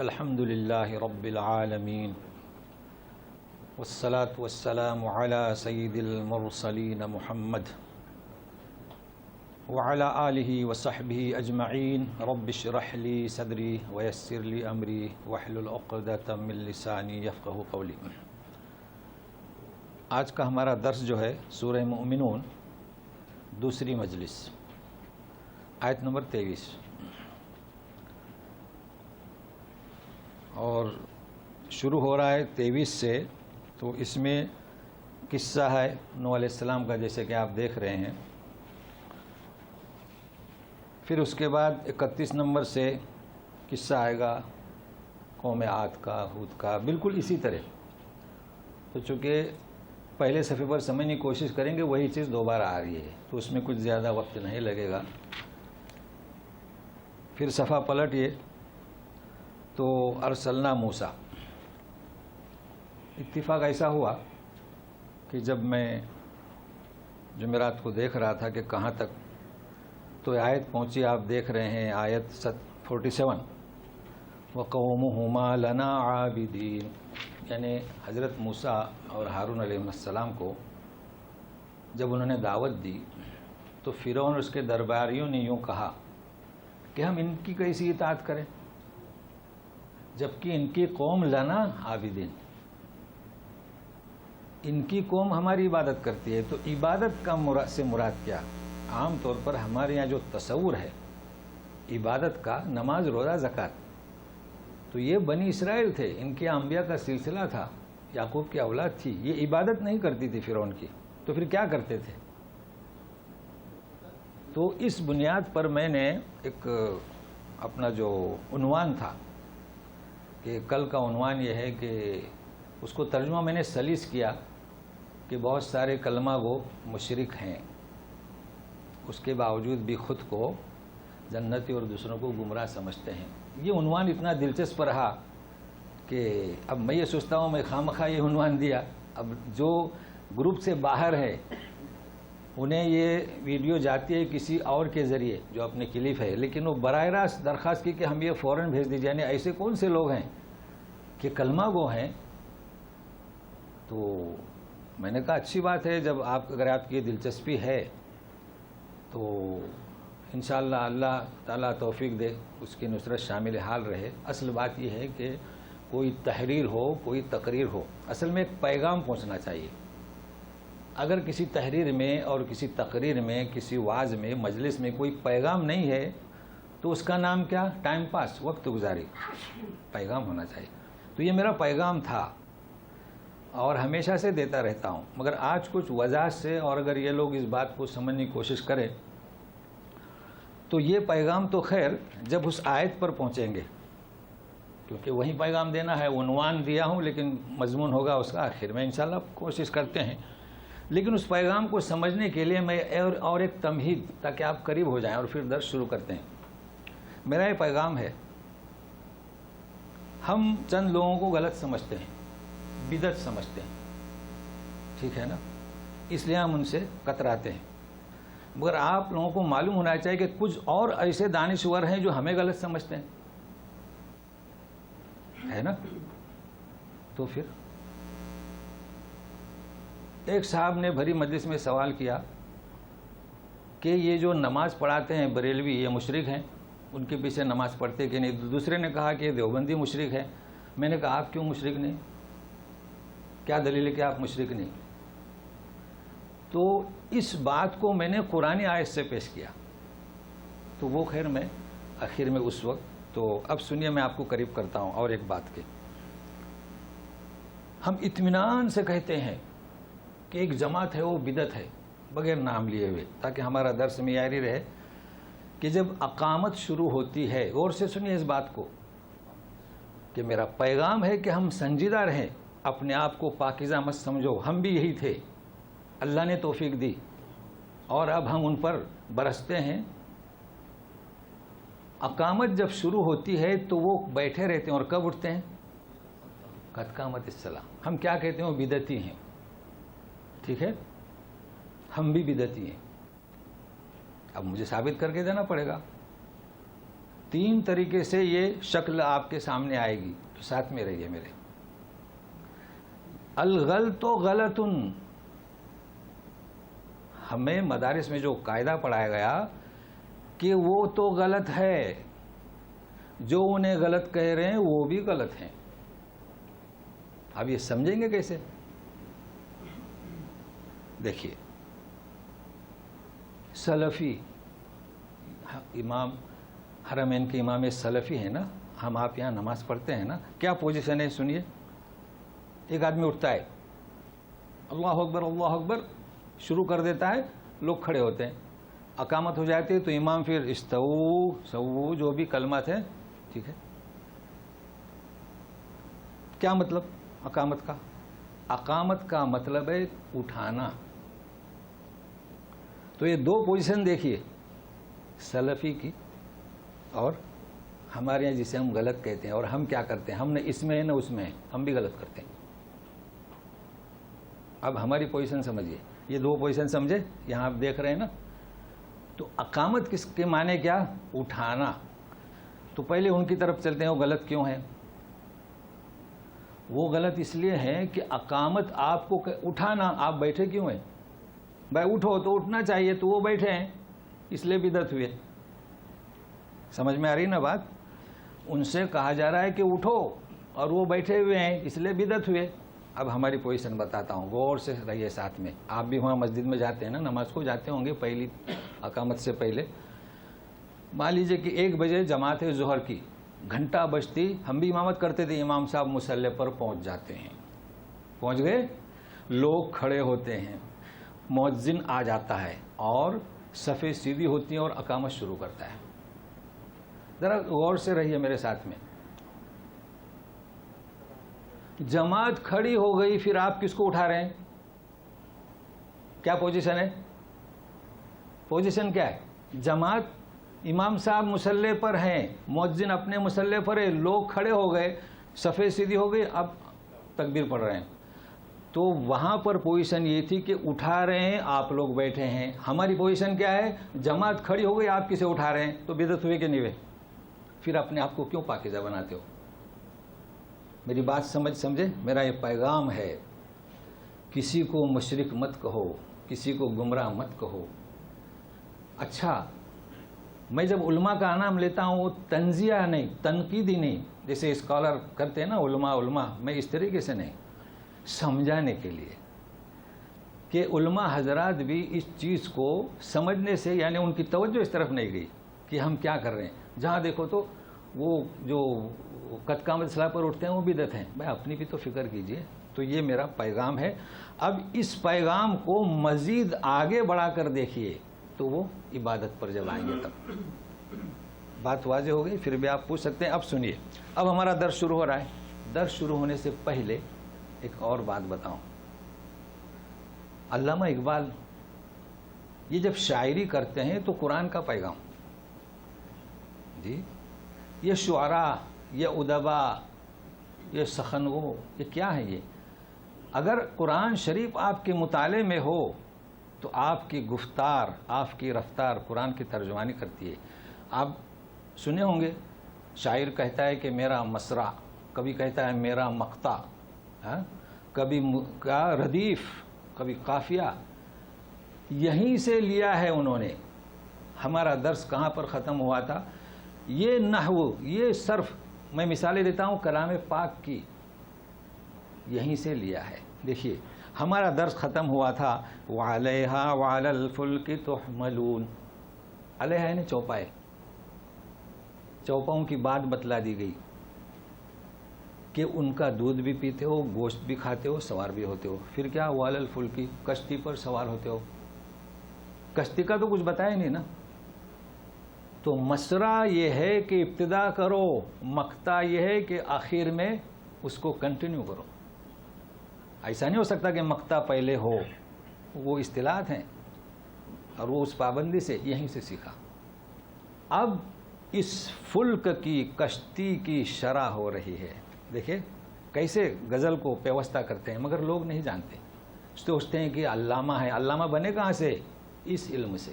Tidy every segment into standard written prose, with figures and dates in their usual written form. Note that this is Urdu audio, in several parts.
الحمد للہ رب العالمین والصلاة والسلام علی سید المرسلین محمد وعلی آلہ وصحبہ اجمعین رب اشرح لی صدری ویسر لی امری واحلل عقدۃ من لسانی یفقہوا قولی۔ آج کا ہمارا درس جو ہے سورہ مؤمنون دوسری مجلس، آیت نمبر 23، اور شروع ہو رہا ہے 23 سے۔ تو اس میں قصہ ہے نوح علیہ السلام کا، جیسے کہ آپ دیکھ رہے ہیں۔ پھر اس کے بعد 31 نمبر سے قصہ آئے گا قوم عاد کا، ہود کا، بالکل اسی طرح۔ تو چونکہ پہلے صفحے پر سمجھنے کی کوشش کریں گے، وہی چیز دوبارہ آ رہی ہے، تو اس میں کچھ زیادہ وقت نہیں لگے گا۔ پھر صفحہ پلٹیے تو ارسلنا موسیٰ۔ اتفاق ایسا ہوا کہ جب میں جمعرات کو دیکھ رہا تھا کہ کہاں تک، تو آیت پہنچی، آپ دیکھ رہے ہیں آیت 47، وَقَوْمُهُمَا لَنَا عَابِدِينَ، یعنی حضرت موسیٰ اور ہارون علیہ السلام کو جب انہوں نے دعوت دی تو فرعون اور اس کے درباریوں نے یوں کہا کہ ہم ان کی کیسی اطاعت کریں جبکہ ان کی قوم لنا عابدین، ان کی قوم ہماری عبادت کرتی ہے۔ تو عبادت کا سے مراد کیا؟ عام طور پر ہمارے یہاں جو تصور ہے عبادت کا، نماز، روزہ، زکوٰۃ، تو یہ بنی اسرائیل تھے، ان کے انبیاء کا سلسلہ تھا، یعقوب کی اولاد تھی، یہ عبادت نہیں کرتی تھی فرعون کی، تو پھر کیا کرتے تھے؟ تو اس بنیاد پر میں نے ایک اپنا جو عنوان تھا کہ کل کا عنوان یہ ہے کہ اس کو ترجمہ میں نے سلیس کیا کہ بہت سارے کلمہ گو مشرک ہیں، اس کے باوجود بھی خود کو جنتی اور دوسروں کو گمراہ سمجھتے ہیں۔ یہ عنوان اتنا دلچسپ رہا کہ اب میں یہ سوچتا ہوں میں خواہ یہ عنوان دیا، اب جو گروپ سے باہر ہے انہیں یہ ویڈیو جاتی ہے کسی اور کے ذریعے جو اپنے کلپ ہے، لیکن وہ براہ راست درخواست کی کہ ہم یہ فوراً بھیج دیجیے۔ یعنی ایسے کون سے لوگ ہیں کہ کلمہ گو ہیں؟ تو میں نے کہا اچھی بات ہے، جب اگر آپ کی دلچسپی ہے تو انشاءاللہ اللہ تعالیٰ توفیق دے، اس کی نصرت شامل حال رہے۔ اصل بات یہ ہے کہ کوئی تحریر ہو، کوئی تقریر ہو، اصل میں ایک پیغام پہنچنا چاہیے۔ اگر کسی تحریر میں اور کسی تقریر میں، کسی وعظ میں، مجلس میں کوئی پیغام نہیں ہے تو اس کا نام کیا؟ ٹائم پاس، وقت گزاری۔ پیغام ہونا چاہیے۔ تو یہ میرا پیغام تھا اور ہمیشہ سے دیتا رہتا ہوں، مگر آج کچھ وضاحت سے، اور اگر یہ لوگ اس بات کو سمجھنے کی کوشش کریں تو یہ پیغام تو خیر جب اس آیت پر پہنچیں گے، کیونکہ وہی پیغام دینا ہے۔ عنوان دیا ہوں لیکن مضمون ہوگا اس کا آخر میں، انشاءاللہ کوشش کرتے ہیں۔ لیکن اس پیغام کو سمجھنے کے لیے میں اور ایک تمہید، تاکہ آپ قریب ہو جائیں، اور پھر درس شروع کرتے ہیں۔ میرا یہ پیغام ہے، ہم چند لوگوں کو غلط سمجھتے ہیں، بدعت سمجھتے ہیں، ٹھیک ہے نا، اس لیے ہم ان سے کتراتے ہیں۔ مگر آپ لوگوں کو معلوم ہونا چاہیے کہ کچھ اور ایسے دانشور ہیں جو ہمیں غلط سمجھتے ہیں، ہے نا۔ تو پھر ایک صاحب نے بھری مجلس میں سوال کیا کہ یہ جو نماز پڑھاتے ہیں بریلوی، یہ مشرک ہیں، ان کے پیچھے نماز پڑھتے کہ نہیں؟ دوسرے نے کہا کہ یہ دیوبندی مشرک ہے۔ میں نے کہا آپ کیوں مشرک نہیں؟ کیا دلیل ہے کہ آپ مشرک نہیں؟ تو اس بات کو میں نے قرآنی آیت سے پیش کیا، تو وہ خیر میں آخر میں اس وقت، تو اب سنیے میں آپ کو قریب کرتا ہوں اور ایک بات کے۔ ہم اطمینان سے کہتے ہیں کہ ایک جماعت ہے وہ بدعت ہے، بغیر نام لیے ہوئے، تاکہ ہمارا درس معیاری رہے، کہ جب اقامت شروع ہوتی ہے، غور سے سنیے اس بات کو، کہ میرا پیغام ہے کہ ہم سنجیدہ رہیں، اپنے آپ کو پاکیزہ مت سمجھو، ہم بھی یہی تھے، اللہ نے توفیق دی اور اب ہم ان پر برستے ہیں۔ اقامت جب شروع ہوتی ہے تو وہ بیٹھے رہتے ہیں، اور کب اٹھتے ہیں؟ قد قامت الصلاۃ۔ ہم کیا کہتے ہیں؟ وہ بدعتی ہیں، ٹھیک ہے، ہم بھی بدعتی ہیں۔ اب مجھے ثابت کر کے دینا پڑے گا، 3 طریقے سے یہ شکل آپ کے سامنے آئے گی، تو ساتھ میں رہیے میرے۔ الغلط غلط، ہمیں مدارس میں جو قاعدہ پڑھایا گیا کہ وہ تو غلط ہے، جو انہیں غلط کہہ رہے ہیں وہ بھی غلط ہیں۔ اب یہ سمجھیں گے کیسے؟ دیکھیے، سلفی امام حرمین کے امام سلفی ہیں نا، ہم آپ یہاں نماز پڑھتے ہیں نا، کیا پوزیشن ہے سنیے۔ ایک آدمی اٹھتا ہے، اللہ اکبر شروع کر دیتا ہے، لوگ کھڑے ہوتے ہیں، اقامت ہو جاتی ہے تو امام پھر استو سو جو بھی کلمات ہیں، ٹھیک ہے۔ کیا مطلب اقامت کا؟ اقامت کا مطلب ہے اٹھانا۔ تو یہ 2 پوزیشن دیکھیے، سلفی کی اور ہمارے یہاں جسے ہم غلط کہتے ہیں، اور ہم کیا کرتے ہیں، ہم نے اس میں ہے نہ اس میں ہے، ہم بھی غلط کرتے ہیں۔ اب ہماری پوزیشن سمجھیے، یہ 2 پوزیشن سمجھے، یہاں آپ دیکھ رہے ہیں نا۔ تو اقامت کس کے معنی کیا؟ اٹھانا۔ تو پہلے ان کی طرف چلتے ہیں، وہ غلط کیوں ہیں؟ وہ غلط اس لیے ہے کہ اقامت آپ کو اٹھانا، آپ بیٹھے کیوں ہیں؟ بھائی اٹھو تو اٹھنا چاہیے، تو وہ بیٹھے ہیں، اس لیے بدعت ہوئے۔ سمجھ میں آ رہی نا بات؟ ان سے کہا جا رہا ہے کہ اٹھو اور وہ بیٹھے ہوئے ہیں، اس لیے بدعت ہوئے۔ اب ہماری پوزیشن بتاتا ہوں، غور سے رہیے ساتھ میں۔ آپ بھی وہاں مسجد میں جاتے ہیں نا، نماز کو جاتے ہوں گے پہلی اقامت سے پہلے۔ مان لیجئے کہ 1 بجے جماعت ہے ظہر کی، گھنٹہ بجتی ہم بھی امامت کرتے تھے، امام صاحب مصلی پر پہنچ جاتے ہیں، پہنچ گئے، لوگ کھڑے ہوتے ہیں، مؤذن آ جاتا ہے اور صفیں سیدھی ہوتی ہیں اور اقامت شروع کرتا ہے۔ ذرا غور سے رہیے میرے ساتھ میں۔ جماعت کھڑی ہو گئی، پھر آپ کس کو اٹھا رہے ہیں؟ کیا پوزیشن ہے؟ پوزیشن کیا ہے؟ جماعت، امام صاحب مصلی پر ہیں، مؤذن اپنے مصلی پر ہے، لوگ کھڑے ہو گئے، صفیں سیدھی ہو گئی، اب تکبیر پڑھ رہے ہیں۔ تو وہاں پر پوزیشن یہ تھی کہ اٹھا رہے ہیں، آپ لوگ بیٹھے ہیں۔ ہماری پوزیشن کیا ہے؟ جماعت کھڑی ہو گئی، آپ کسے اٹھا رہے ہیں؟ تو بدعت ہوئے کہ نہیں ہوئے؟ پھر اپنے آپ کو کیوں پاکیزہ بناتے ہو؟ میری بات سمجھے؟ میرا یہ پیغام ہے، کسی کو مشرک مت کہو، کسی کو گمراہ مت کہو۔ اچھا، میں جب علماء کا نام لیتا ہوں، وہ تنزیہ نہیں، تنقیدی نہیں، جیسے اسکالر کرتے ہیں نا علماء، میں اس طریقے سے نہیں، سمجھانے کے لیے کہ علماء حضرات بھی اس چیز کو سمجھنے سے، یعنی ان کی توجہ اس طرف نہیں گئی کہ ہم کیا کر رہے ہیں۔ جہاں دیکھو تو وہ جو قد قامت صلاح پر اٹھتے ہیں وہ بدعت ہیں۔ بھائی اپنی بھی تو فکر کیجئے۔ تو یہ میرا پیغام ہے۔ اب اس پیغام کو مزید آگے بڑھا کر دیکھیے تو وہ عبادت پر جب آئیں گے تب بات واضح ہو گئی۔ پھر بھی آپ پوچھ سکتے ہیں۔ اب سنیے، اب ہمارا درس شروع ہو رہا ہے۔ درس شروع ہونے سے پہلے ایک اور بات بتاؤں۔ علامہ اقبال یہ جب شاعری کرتے ہیں تو قرآن کا پیغام، جی یہ شعراء، یہ ادبا، یہ سخنگو، یہ کیا ہے؟ یہ اگر قرآن شریف آپ کے مطالعے میں ہو تو آپ کی گفتار، آپ کی رفتار قرآن کی ترجمانی کرتی ہے۔ آپ سنے ہوں گے، شاعر کہتا ہے کہ میرا مصرع، کبھی کہتا ہے میرا مقطع، کبھی ردیف، کبھی قافیہ، یہیں سے لیا ہے انہوں نے۔ ہمارا درس کہاں پر ختم ہوا تھا؟ یہ نحو، یہ صرف، میں مثالیں دیتا ہوں کلام پاک کی، یہیں سے لیا ہے۔ دیکھیے ہمارا درس ختم ہوا تھا وَعَلَيْهَا وَعَلَى الْفُلْكِ تُحْمَلُونَ، علیہ یعنی چوپائے، چوپاؤں کی بات بتلا دی گئی کہ ان کا دودھ بھی پیتے ہو، گوشت بھی کھاتے ہو، سوار بھی ہوتے ہو۔ پھر کیا؟ وَعَلَى الْفُلْكِ، کشتی پر سوار ہوتے ہو۔ کشتی کا تو کچھ بتایا نہیں نا۔ تو مصرع یہ ہے کہ ابتدا کرو، مقطع یہ ہے کہ آخر میں اس کو کنٹینیو کرو۔ ایسا نہیں ہو سکتا کہ مقطع پہلے ہو، وہ اصطلاحات ہیں اور وہ اس پابندی سے یہیں سے سیکھا۔ اب اس فلک کی، کشتی کی شرح ہو رہی ہے۔ دیکھیں کیسے غزل کو پیوستہ کرتے ہیں، مگر لوگ نہیں جانتے، سوچتے ہیں کہ علامہ ہے۔ علامہ بنے کہاں سے؟ اس علم سے۔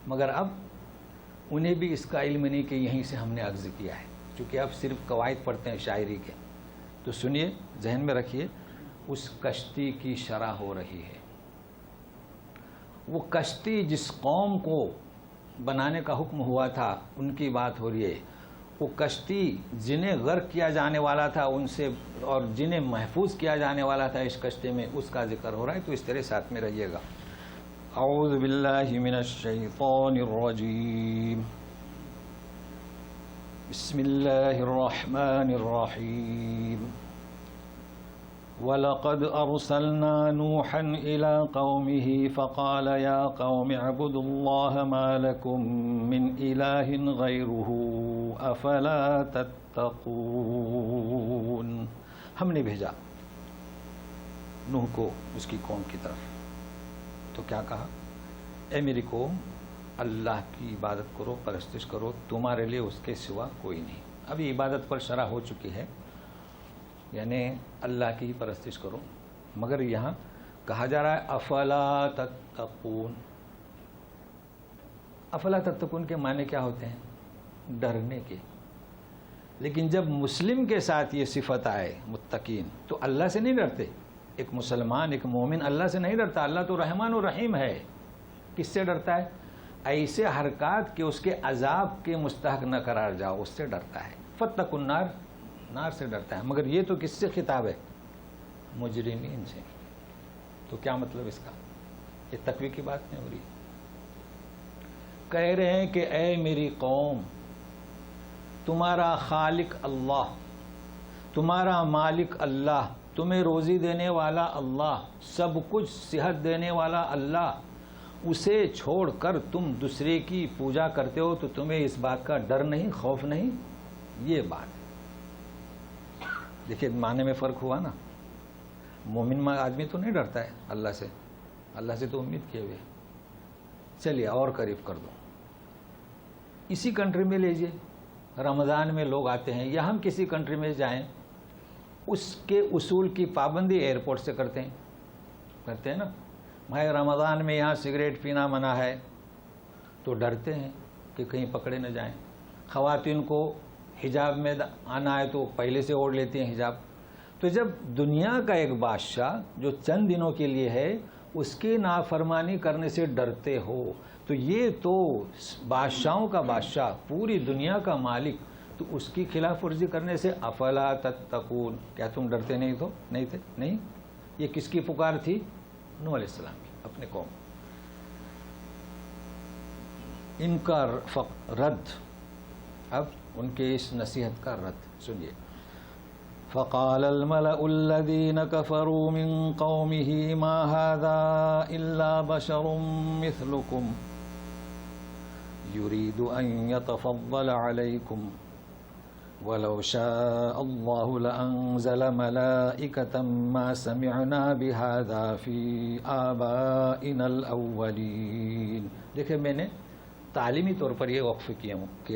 مگر اب انہیں بھی اس کا علم نہیں کہ یہیں سے ہم نے اخذ کیا ہے، چونکہ آپ صرف قواعد پڑھتے ہیں شاعری کے. تو سنیے، ذہن میں رکھیے، اس کشتی کی شرح ہو رہی ہے. وہ کشتی جس قوم کو بنانے کا حکم ہوا تھا ان کی بات ہو رہی ہے. وہ کشتی جنہیں غرق کیا جانے والا تھا ان سے، اور جنہیں محفوظ کیا جانے والا تھا اس کشتی میں، اس کا ذکر ہو رہا ہے. تو اس طرح ساتھ میں رہیے گا. اعوذ باللہ من الشیطان الرجیم، بسم اللہ الرحمن الرحیم. وَلَقَدْ أَرْسَلْنَا نُوحًا إِلَىٰ قَوْمِهِ فَقَالَ يَا قَوْمِ اعْبُدُوا اللَّهَ مَا لَكُم مِّنْ إِلَٰهٍ غَيْرُهُ أَفَلَا تَتَّقُونَ. ہم نے بھیجا نوح کو اس کی قوم کی طرف. تو کیا کہا؟ اے میری قوم، اللہ کی عبادت کرو، پرستش کرو، تمہارے لیے اس کے سوا کوئی نہیں. ابھی عبادت پر شرح ہو چکی ہے، یعنی اللہ کی ہی پرستش کرو. مگر یہاں کہا جا رہا ہے افلا تتقون. افلا تتقون کے معنی کیا ہوتے ہیں؟ ڈرنے کے. لیکن جب مسلم کے ساتھ یہ صفت آئے متقین، تو اللہ سے نہیں ڈرتے. ایک مسلمان، ایک مومن اللہ سے نہیں ڈرتا. اللہ تو رحمان و رحیم ہے. کس سے ڈرتا ہے؟ ایسے حرکات کہ اس کے عذاب کے مستحق نہ قرار جاؤ، اس سے ڈرتا ہے. فاتقوا النار، نار سے ڈرتا ہے. مگر یہ تو کس سے خطاب ہے؟ مجرمین سے. تو کیا مطلب اس کا؟ یہ تقوی کی بات نہیں ہو رہی. کہہ رہے ہیں کہ اے میری قوم، تمہارا خالق اللہ، تمہارا مالک اللہ، تمہیں روزی دینے والا اللہ، سب کچھ صحت دینے والا اللہ، اسے چھوڑ کر تم دوسرے کی پوجا کرتے ہو، تو تمہیں اس بات کا ڈر نہیں، خوف نہیں. یہ بات دیکھیے، معنی میں فرق ہوا نا. مومن آدمی تو نہیں ڈرتا ہے اللہ سے، اللہ سے تو امید کیے ہوئے. چلیے اور قریب کر دو. اسی کنٹری میں لیجئے، رمضان میں لوگ آتے ہیں، یا ہم کسی کنٹری میں جائیں، اس کے اصول کی پابندی ایئرپورٹ سے کرتے ہیں نا. بھائی رمضان میں یہاں سگریٹ پینا منع ہے، تو ڈرتے ہیں کہ کہیں پکڑے نہ جائیں. خواتین کو حجاب میں آنا ہے تو پہلے سے اوڑھ لیتی ہیں حجاب. تو جب دنیا کا ایک بادشاہ جو چند دنوں کے لیے ہے، اس کی نافرمانی کرنے سے ڈرتے ہو، تو یہ تو بادشاہوں کا بادشاہ، پوری دنیا کا مالک، تو اس کی خلاف ورزی کرنے سے افلا تتقون. کیا تم ڈرتے نہیں تھے؟ نہیں. یہ کس کی پکار تھی؟ نوح علیہ السلام کی، اپنے قوم. ان کا رد، اب ان کے اس نصیحت کا رد سنیے. فقال الملأ الذين كفروا من قومه ما هذا إلا بشر مثلكم يريد أن يتفضل عليكم ولو شاء الله لأنزل ملائكة ما سمعنا بهذا في آبائنا الأولين. دیکھیں، میں نے تعلیمی طور پر یہ وقف کیا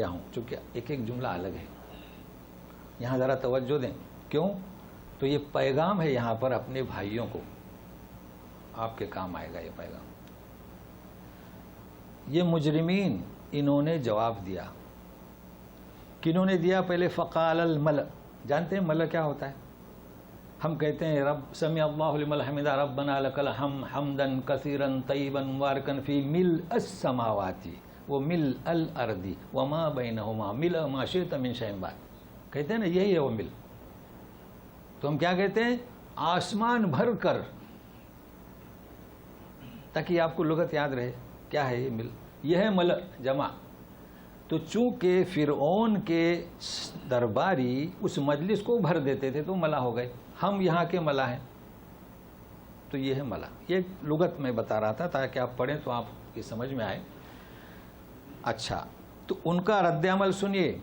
ہوں چونکہ ایک ایک جملہ الگ ہے. یہاں ذرا توجہ دیں. کیوں؟ تو یہ پیغام ہے یہاں پر اپنے بھائیوں کو، آپ کے کام آئے گا یہ پیغام. یہ مجرمین، انہوں نے جواب دیا. کنہوں نے دیا؟ پہلے فقال الملأ. جانتے ہیں ملأ کیا ہوتا ہے؟ ہم کہتے ہیں رب سمع اللہ لمن حمدہ ربنا لک الحمد حمدا کثیرا طیبا مبارکا فی ملء السماوات وملء الارض وما بینہما ملء ما شئت من شیء بعد. کہتے ہیں نا، یہی ہے وہ مل. تو ہم کیا کہتے ہیں؟ آسمان بھر کر، تاکہ آپ کو لغت یاد رہے. کیا ہے یہ مل؟ یہ ہے ملأ، جمع. تو چونکہ فرعون کے درباری اس مجلس کو بھر دیتے تھے تو ملا ہو گئے. ہم یہاں کے ملا ہیں، تو یہ ہے ملا. یہ لغت میں بتا رہا تھا تاکہ آپ پڑھیں تو آپ کی سمجھ میں آئے. اچھا، تو ان کا رد عمل سنیے.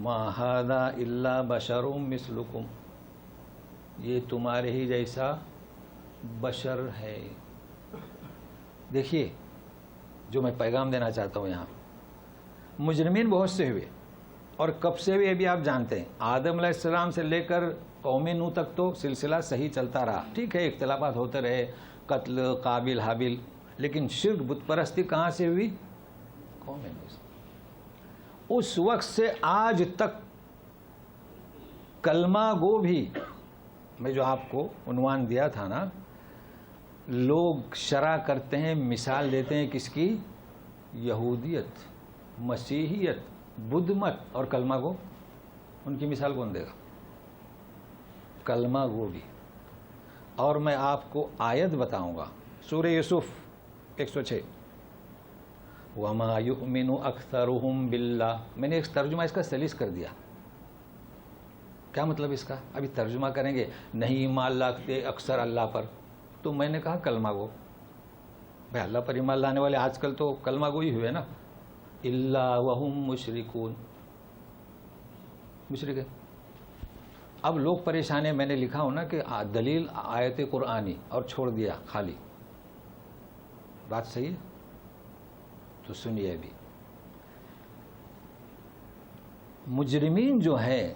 ما ھذا الا بشر مثلکم، یہ تمہارے ہی جیسا بشر ہے. دیکھیے جو میں پیغام دینا چاہتا ہوں یہاں، مجرمین بہت سے ہوئے، اور کب سے ہوئے بھی آپ جانتے ہیں. آدم علیہ السلام سے لے کر قوم نوح تک تو سلسلہ صحیح چلتا رہا. ٹھیک ہے، اختلافات ہوتے رہے، قتل قابل حابل، لیکن شرک بت پرستی کہاں سے ہوئی؟ قوم نوح سے. اس وقت سے آج تک کلمہ گو بھی، میں جو آپ کو عنوان دیا تھا نا، لوگ شرح کرتے ہیں، مثال دیتے ہیں کس کی؟ یہودیت، مسیحیت، بدھ مت اور کلمہ گو. ان کی مثال کون دے گا؟ کلمہ گو بھی. اور میں آپ کو آیت بتاؤں گا، سورہ یوسف 106، وَمَا يُؤْمِنُ أَكْثَرُهُمْ بِاللَّهِ. میں نے ایک ترجمہ اس کا سلیس کر دیا. کیا مطلب اس کا؟ ابھی ترجمہ کریں گے، نہیں ایمان لاتے اکثر اللہ پر، تو میں نے کہا کلمہ گو. بھائی اللہ پر ایمان لانے والے آج کل تو کلمہ گو ہی ہوئے نا. الا وهم مشرکون، مشرک ہے. اب لوگ پریشان ہیں، میں نے لکھا ہوں نا کہ دلیل آیت قرآنی اور چھوڑ دیا خالی. بات صحیح ہے؟ تو سنیے. ابھی مجرمین جو ہیں،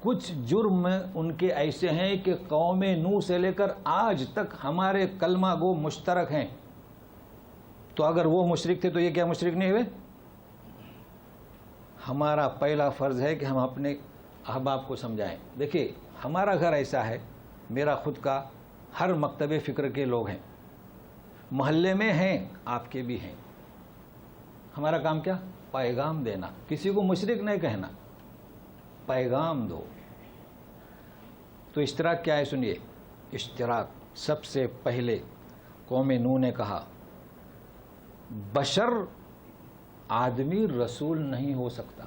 کچھ جرم ان کے ایسے ہیں کہ قوم نوح سے لے کر آج تک ہمارے کلمہ گو مشترک ہیں. تو اگر وہ مشرک تھے تو یہ کیا مشرک نہیں ہوئے؟ ہمارا پہلا فرض ہے کہ ہم اپنے احباب کو سمجھائیں. دیکھیے ہمارا گھر ایسا ہے، میرا خود کا، ہر مکتب فکر کے لوگ ہیں، محلے میں ہیں، آپ کے بھی ہیں. ہمارا کام کیا؟ پیغام دینا. کسی کو مشرک نہیں کہنا، پیغام دو. تو اشتراک کیا ہے؟ سنیے. اشتراک سب سے پہلے قوم نوح نے کہا بشر، آدمی رسول نہیں ہو سکتا،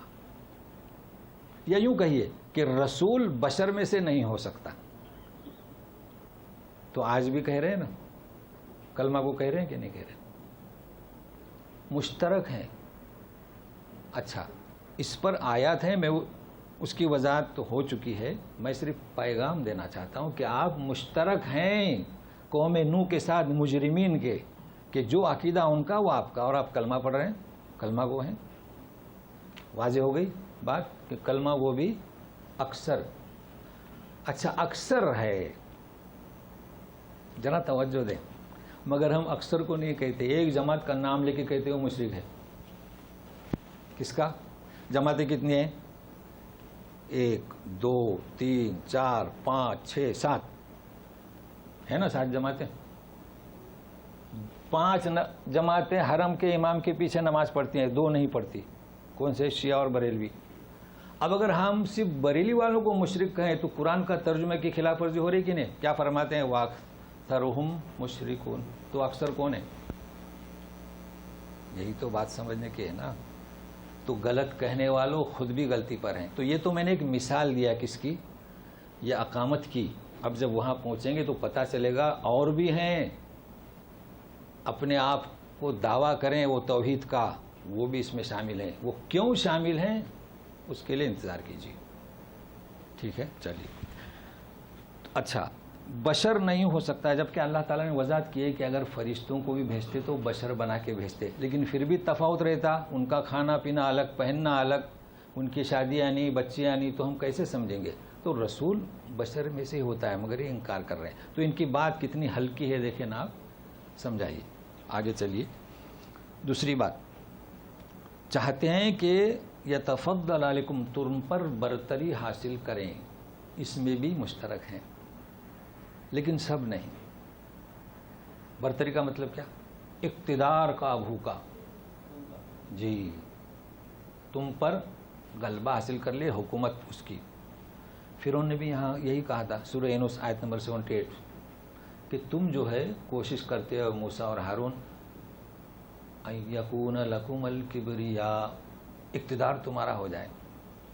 یا یوں کہیے کہ رسول بشر میں سے نہیں ہو سکتا. تو آج بھی کہہ رہے ہیں نا، کلمہ کو کہہ رہے ہیں کہ نہیں کہہ رہے؟ مشترک ہیں. اچھا، اس پر آیات ہیں، میں اس کی وضاحت تو ہو چکی ہے. میں صرف پیغام دینا چاہتا ہوں کہ آپ مشترک ہیں قوم نوح کے ساتھ مجرمین کے، کہ جو عقیدہ ان کا وہ آپ کا، اور آپ کلمہ پڑھ رہے ہیں، کلمہ گو ہیں. واضح ہو گئی بات کہ کلمہ گو بھی اکثر. اچھا اکثر ہے، ذرا توجہ دیں. مگر ہم اکثر کو نہیں کہتے. ایک جماعت کا نام لے کے کہتے وہ مشرک ہے. کس کا؟ جماعتیں کتنی ہیں؟ 1 2 3 4 5 6 7 ہے نا، 7 جماعتیں. 5 جماعتیں حرم کے امام کے پیچھے نماز پڑھتی ہیں، 2 نہیں پڑھتی. کون سے؟ شیعہ اور بریلوی. اب اگر ہم صرف بریلی والوں کو مشرک کہیں تو قرآن کا ترجمہ کی خلاف ورزی ہو رہی کہ نہیں؟ کیا فرماتے ہیں؟ وَأَكْثَرُهُمْ مُشْرِكُونَ. تو اکثر کون ہے؟ یہی تو بات سمجھنے کی ہے نا. تو غلط کہنے والوں خود بھی غلطی پر ہیں. تو یہ تو میں نے ایک مثال دیا کس کی؟ یہ اقامت کی. اب جب وہاں پہنچیں گے تو پتہ چلے گا اور بھی ہیں، اپنے آپ کو دعویٰ کریں وہ توحید کا، وہ بھی اس میں شامل ہیں. وہ کیوں شامل ہیں اس کے لیے انتظار کیجیے. ٹھیک ہے، چلیے. اچھا، بشر نہیں ہو سکتا، جبکہ اللہ تعالیٰ نے وضاحت کی ہے کہ اگر فرشتوں کو بھی بھیجتے تو بشر بنا کے بھیجتے، لیکن پھر بھی تفاوت رہتا. ان کا کھانا پینا الگ، پہننا الگ، ان کی شادیاں نہیں، بچیاں نہیں، تو ہم کیسے سمجھیں گے؟ تو رسول بشر میں سے ہی ہوتا ہے، مگر یہ انکار کر رہے ہیں. تو ان کی بات کتنی ہلکی ہے دیکھیں نا آپ. سمجھائیے. آگے چلیے. دوسری بات، چاہتے ہیں کہ یتفضل علیکم، تم پر برتری حاصل کریں. اس میں بھی مشترک ہیں، لیکن سب نہیں. برتری کا مطلب کیا؟ اقتدار کا بھوکا. جی، تم پر غلبہ حاصل کر لے، حکومت اس کی. فرعون نے بھی یہاں یہی کہا تھا، سورہ یونس آیت نمبر 78، کہ تم جو ہے کوشش کرتے ہو موسیٰ اور ہارون، ان یکون لکم الکبریاء، اقتدار تمہارا ہو جائے،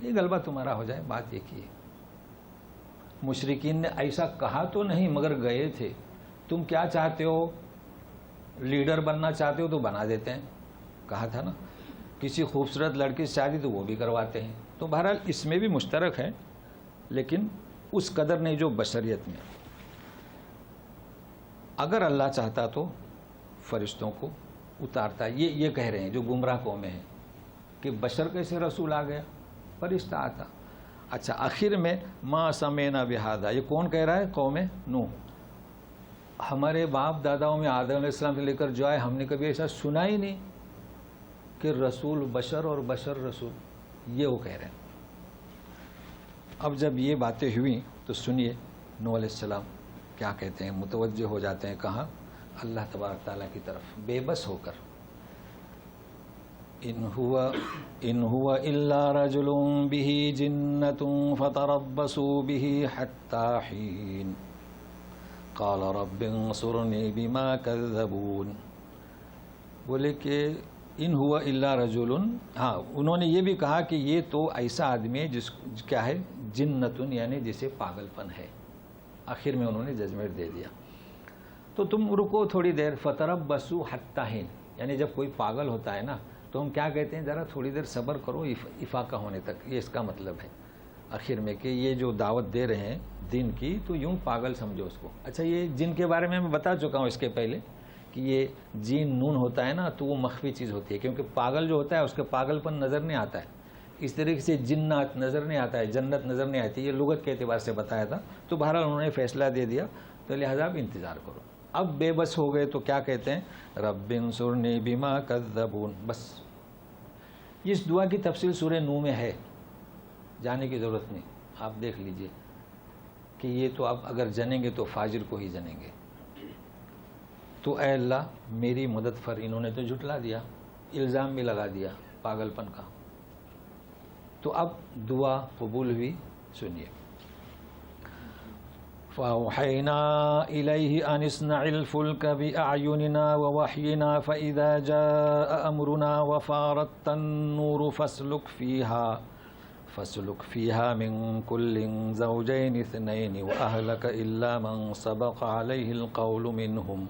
یہ غلبہ تمہارا ہو جائے. بات یہ کی ہے. مشرکین نے ایسا کہا تو نہیں، مگر گئے تھے. تم کیا چاہتے ہو؟ لیڈر بننا چاہتے ہو تو بنا دیتے ہیں. کہا تھا نا، کسی خوبصورت لڑکی سے شادی تو وہ بھی کرواتے ہیں. تو بہرحال اس میں بھی مشترک ہے، لیکن اس قدر نہیں جو بشریت میں. اگر اللہ چاہتا تو فرشتوں کو اتارتا. یہ کہہ رہے ہیں جو گمراہ قومیں ہیں کہ بشر کیسے رسول آ گیا، فرشتہ آتا. اچھا، آخر میں ما سمینا بہذا، یہ کون کہہ رہا ہے؟ قوم نوح. ہمارے باپ داداؤں میں آدم علیہ السلام سے لے کر جو آئے، ہم نے کبھی ایسا سنا ہی نہیں کہ رسول بشر اور بشر رسول، یہ وہ کہہ رہے ہیں۔ اب جب یہ باتیں ہوئیں تو سنیے نوح علیہ السلام کیا کہتے ہیں، متوجہ ہو جاتے ہیں کہاں؟ اللہ تبارک تعالیٰ کی طرف، بے بس ہو کر۔ ان هو الا رجل به جنة فتربصوا به حتى حين قال رب انصرني بما كذبون۔ بولے کہ ان هو الا رجل، ہاں انہوں نے یہ بھی کہا کہ یہ تو ایسا آدمی ہے جس کیا ہے، جنتن، یعنی جسے پاگل پن ہے۔ آخر میں انہوں نے ججمنٹ دے دیا۔ تو تم رکو تھوڑی دیر، فتربصوا حتى حين، یعنی جب کوئی پاگل ہوتا ہے نا تو ہم کیا کہتے ہیں، ذرا تھوڑی دیر صبر کرو افاقہ ہونے تک، یہ اس کا مطلب ہے آخر میں کہ یہ جو دعوت دے رہے ہیں دین کی تو یوں پاگل سمجھو اس کو۔ اچھا یہ جن کے بارے میں بتا چکا ہوں اس کے پہلے کہ یہ جین نون ہوتا ہے نا تو وہ مخفی چیز ہوتی ہے، کیونکہ پاگل جو ہوتا ہے اس کا پاگل پن نظر نہیں آتا ہے، اس طریقے سے جنات نظر نہیں آتا ہے، جنت نظر نہیں آتی، یہ لغت کے اعتبار سے بتایا تھا۔ تو بہرحال انہوں نے فیصلہ دے دیا، تو لہذا اب انتظار کرو۔ اب بے بس ہو گئے تو کیا کہتے ہیں، رب انصرنی بما کذبون۔ بس اس دعا کی تفصیل سورہ نوح میں ہے، جانے کی ضرورت نہیں، آپ دیکھ لیجئے کہ یہ تو اب اگر جنیں گے تو فاجر کو ہی جنیں گے۔ تو اے اللہ میری مدد فر، انہوں نے تو جھٹلا دیا، الزام بھی لگا دیا پاگل پن کا۔ تو اب دعا قبول ہوئی، سنیے۔ فَأَوْحَيْنَا إِلَيْهِ أَنِ اصْنَعِ الْفُلْكَ بِأَعْيُنِنَا وَوَحْيِنَا فَإِذَا جَاءَ أَمْرُنَا وَفَارَتِ النُّورُ فَاسْلُكْ فِيهَا مِنْ كُلٍّ زَوْجَيْنِ اثْنَيْنِ وَأَهْلَكَ إِلَّا مَنْ سَبَقَ عَلَيْهِ الْقَوْلُ مِنْهُمْ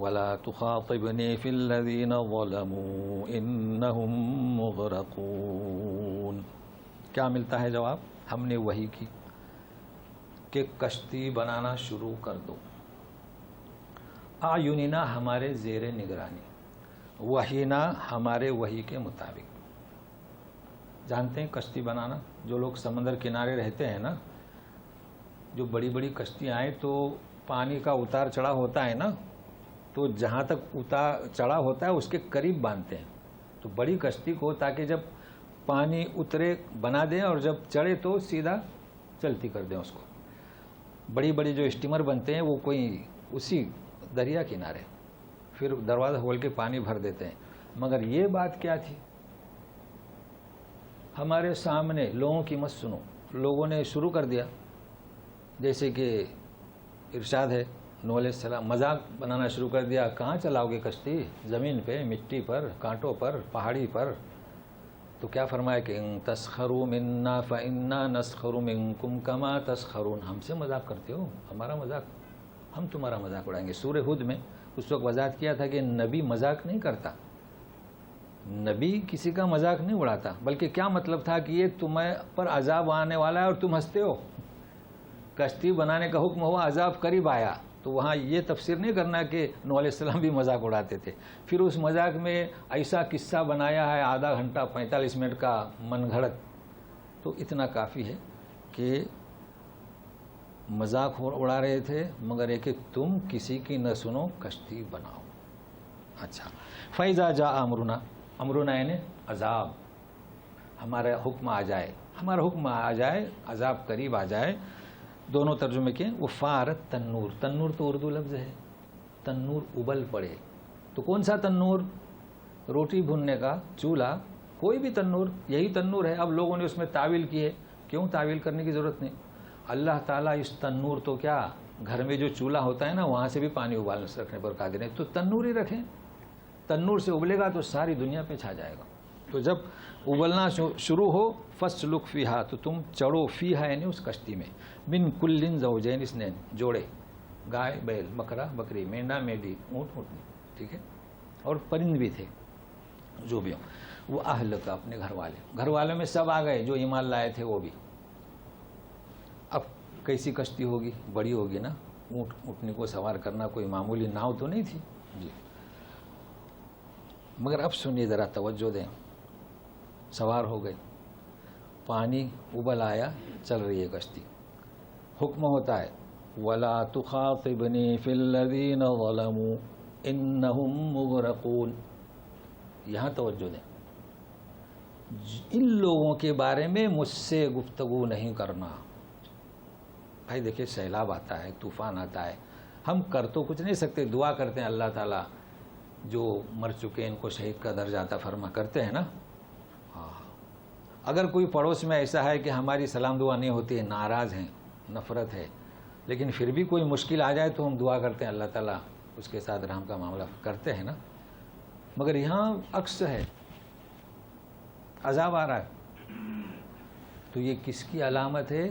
وَلَا تُخَاطِبْنِي فِي الَّذِينَ ظَلَمُوا إِنَّهُمْ مُغْرَقُونَ۔ کیا ملتا ہے جواب؟ ہم نے وحی کی کہ کشتی بنانا شروع کر دو، اعیننا ہمارے زیر نگرانی، وحینا ہمارے وحی کے مطابق۔ جانتے ہیں کشتی بنانا، جو لوگ سمندر کنارے رہتے ہیں نا، جو بڑی بڑی کشتیاں آئیں تو پانی کا اتار چڑھا ہوتا ہے نا، تو جہاں تک اتار چڑھا ہوتا ہے اس کے قریب باندھتے ہیں، تو بڑی کشتی کو تاکہ جب پانی اترے بنا دیں اور جب چڑھے تو سیدھا چلتی کر دیں اس کو۔ بڑی بڑی جو اسٹیمر بنتے ہیں وہ کوئی اسی دریا کنارے، پھر دروازہ کھول کے پانی بھر دیتے ہیں۔ مگر یہ بات کیا تھی، ہمارے سامنے لوگوں کی مت سنو، لوگوں نے شروع کر دیا، جیسے کہ ارشاد ہے نوح علیہ السلام مذاق بنانا شروع کر دیا، کہاں چلاؤ گے کشتی، زمین پہ، مٹی پر، کانٹوں پر، پہاڑی پر۔ تو کیا فرمایا کہ ان تسخروا منا فانا نسخر منکم کما تسخرون، ہم سے مذاق کرتے ہو، ہمارا مذاق، ہم تمہارا مذاق اڑائیں گے۔ سورہ ہود میں اس وقت وضاحت کیا تھا کہ نبی مذاق نہیں کرتا، نبی کسی کا مذاق نہیں اڑاتا، بلکہ کیا مطلب تھا کہ یہ تمہیں پر عذاب آنے والا ہے اور تم ہنستے ہو، کشتی بنانے کا حکم ہوا، عذاب قریب آیا، تو وہاں یہ تفسیر نہیں کرنا کہ نوح علیہ السلام بھی مذاق اڑاتے تھے۔ پھر اس مذاق میں ایسا قصہ بنایا ہے آدھا گھنٹہ 45 منٹ کا من گھڑت، تو اتنا کافی ہے کہ مذاق اڑا رہے تھے، مگر ایک تم کسی کی نہ سنو، کشتی بناؤ۔ اچھا، فَإِذَا جَاءَ أَمْرُنَا، امرنا یعنی عذاب، ہمارا حکم آ جائے، ہمارا حکم آ جائے، عذاب قریب آ جائے۔ دونوں ترجمے کے، وہ فارت تنور، تنور تو اردو لفظ ہے، تنور ابل پڑے، تو کون سا تنور؟ روٹی بھوننے کا چولہا، کوئی بھی تنور، یہی تنور ہے۔ اب لوگوں نے اس میں تعویل کی ہے، کیوں تعویل کرنے کی ضرورت نہیں، اللہ تعالیٰ اس تنور تو کیا گھر میں جو چولہا ہوتا ہے نا وہاں سے بھی پانی ابالنے سے رکھنے پر قادر ہے، تو تنور ہی رکھیں، تنور سے ابلے گا تو ساری دنیا پہ چھا جائے گا۔ تو جب ابلنا شروع ہو، فَاسْلُكْ فِيهَا، تو تم چڑھو، فیہا یعنی اس کشتی میں، من کل زوجین اثنین، جوڑے، گائے بیل، بکرا بکری، مینڈا میڈی، اونٹ اونٹنی، ٹھیک ہے، اور پرند بھی تھے جو بھی ہوں، وہ اہل کا، اپنے گھر والوں میں سب آ گئے جو ایمان لائے تھے وہ بھی۔ اب کیسی کشتی ہوگی؟ بڑی ہوگی نا، اونٹ اونٹنی کو سوار کرنا کوئی معمولی ناؤ تو نہیں تھی جی۔ مگر اب سنیے ذرا، توجہ دیں، سوار ہو گئے، پانی ابل آیا، چل رہی ہے کشتی، حکم ہوتا ہے وَلَا تُخَاطِبْنِي فِي الَّذِينَ ظَلَمُوا إِنَّهُمْ مُغْرَقُونَ۔ یہاں توجہ دیں، ان لوگوں کے بارے میں مجھ سے گفتگو نہیں کرنا. بھائی دیکھیے سیلاب آتا ہے، طوفان آتا ہے، ہم کر تو کچھ نہیں سکتے، دعا کرتے ہیں اللہ تعالیٰ جو مر چکے ان کو شہید کا درجہ عطا فرما، کرتے ہیں نا. ہاں اگر کوئی پڑوس میں ایسا ہے کہ ہماری سلام دعا نہیں ہوتی ہے، ناراض ہیں، نفرت ہے، لیکن پھر بھی کوئی مشکل آ جائے تو ہم دعا کرتے ہیں اللہ تعالیٰ اس کے ساتھ رحم کا معاملہ کرتے ہیں نا. مگر یہاں عکس ہے، عذاب آ رہا ہے. تو یہ کس کی علامت ہے؟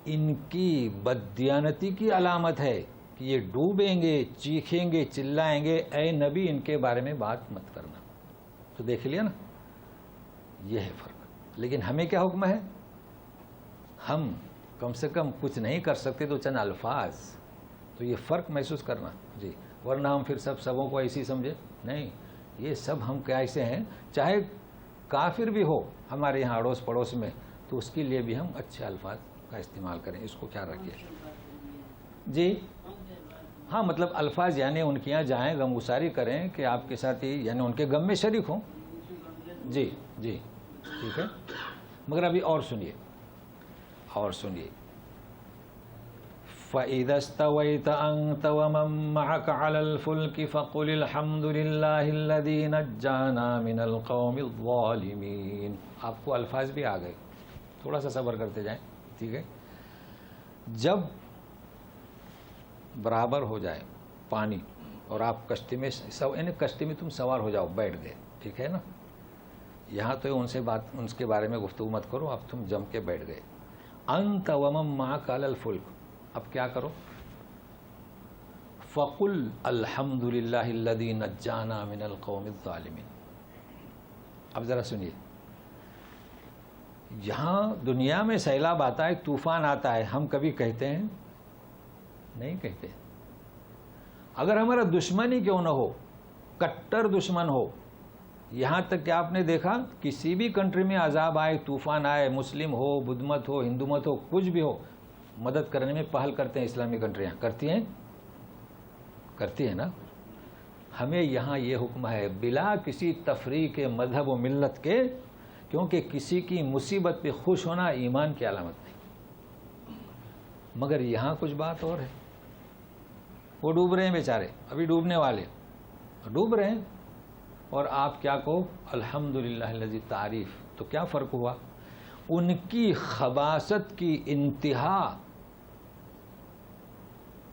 ان کی بددیانتی کی علامت ہے کہ یہ ڈوبیں گے، چیخیں گے، چلائیں گے، اے نبی ان کے بارے میں بات مت کرنا. تو دیکھ لیا نا، یہ ہے فرق. لیکن ہمیں کیا حکم ہے؟ ہم کم سے کم کچھ نہیں کر سکتے تو چند الفاظ، تو یہ فرق محسوس کرنا جی. ورنہ ہم پھر سبوں کو ایسی سمجھے نہیں. یہ سب ہم کیسے ہیں، چاہے کافر بھی ہو ہمارے یہاں اڑوس پڑوس میں، تو اس کے لیے بھی ہم اچھے الفاظ کا استعمال کریں. اس کو خیال رکھیے جی. ہاں مطلب الفاظ یعنی ان کے یہاں جائیں، غمگساری کریں کہ آپ کے ساتھ ہی یعنی ان کے غم میں شریک ہوں. جی جی ٹھیک ہے. مگر ابھی اور سنیے. فَإِذَا اسْتَوَيْتَ أَنْتَ وَمَن مَّعَكَ عَلَى الْفُلْكِ فَقُلِ الْحَمْدُ لِلَّهِ الَّذِي نَجَّانَا مِنَ الْقَوْمِ الظَّالِمِينَ. آپ کو الفاظ بھی آ گئے، تھوڑا سا صبر کرتے جائیں ٹھیک ہے. جب برابر ہو جائے پانی اور آپ کشتی میں یعنی کشتی میں تم سوار ہو جاؤ، بیٹھ گئے ٹھیک ہے نا. یہاں تو ان کے بارے میں گفتگو مت کرو، اب تم جم کے بیٹھ گئے. انت ومن معک علی الفلک، اب کیا کرو؟ فقل الحمد للہ الذی نجانا من القوم الظالمین. اب ذرا سنیے، یہاں دنیا میں سیلاب آتا ہے، طوفان آتا ہے، ہم کبھی کہتے ہیں؟ نہیں کہتے. اگر ہمارا دشمن ہی کیوں نہ ہو، کٹر دشمن ہو، یہاں تک کہ آپ نے دیکھا کسی بھی کنٹری میں عذاب آئے، طوفان آئے، مسلم ہو، بدھ مت ہو، ہندو مت ہو، کچھ بھی ہو، مدد کرنے میں پہل کرتے ہیں. اسلامی کنٹریاں کرتی ہیں نا. ہمیں یہاں یہ حکم ہے بلا کسی تفریق مذہب و ملت کے، کیونکہ کسی کی مصیبت پہ خوش ہونا ایمان کی علامت نہیں. مگر یہاں کچھ بات اور ہے. وہ ڈوب رہے ہیں بیچارے، ابھی ڈوبنے والے ڈوب رہے ہیں، اور آپ کیا کہو؟ الحمدللہ الذی. تعریف. تو کیا فرق ہوا؟ ان کی خباثت کی انتہا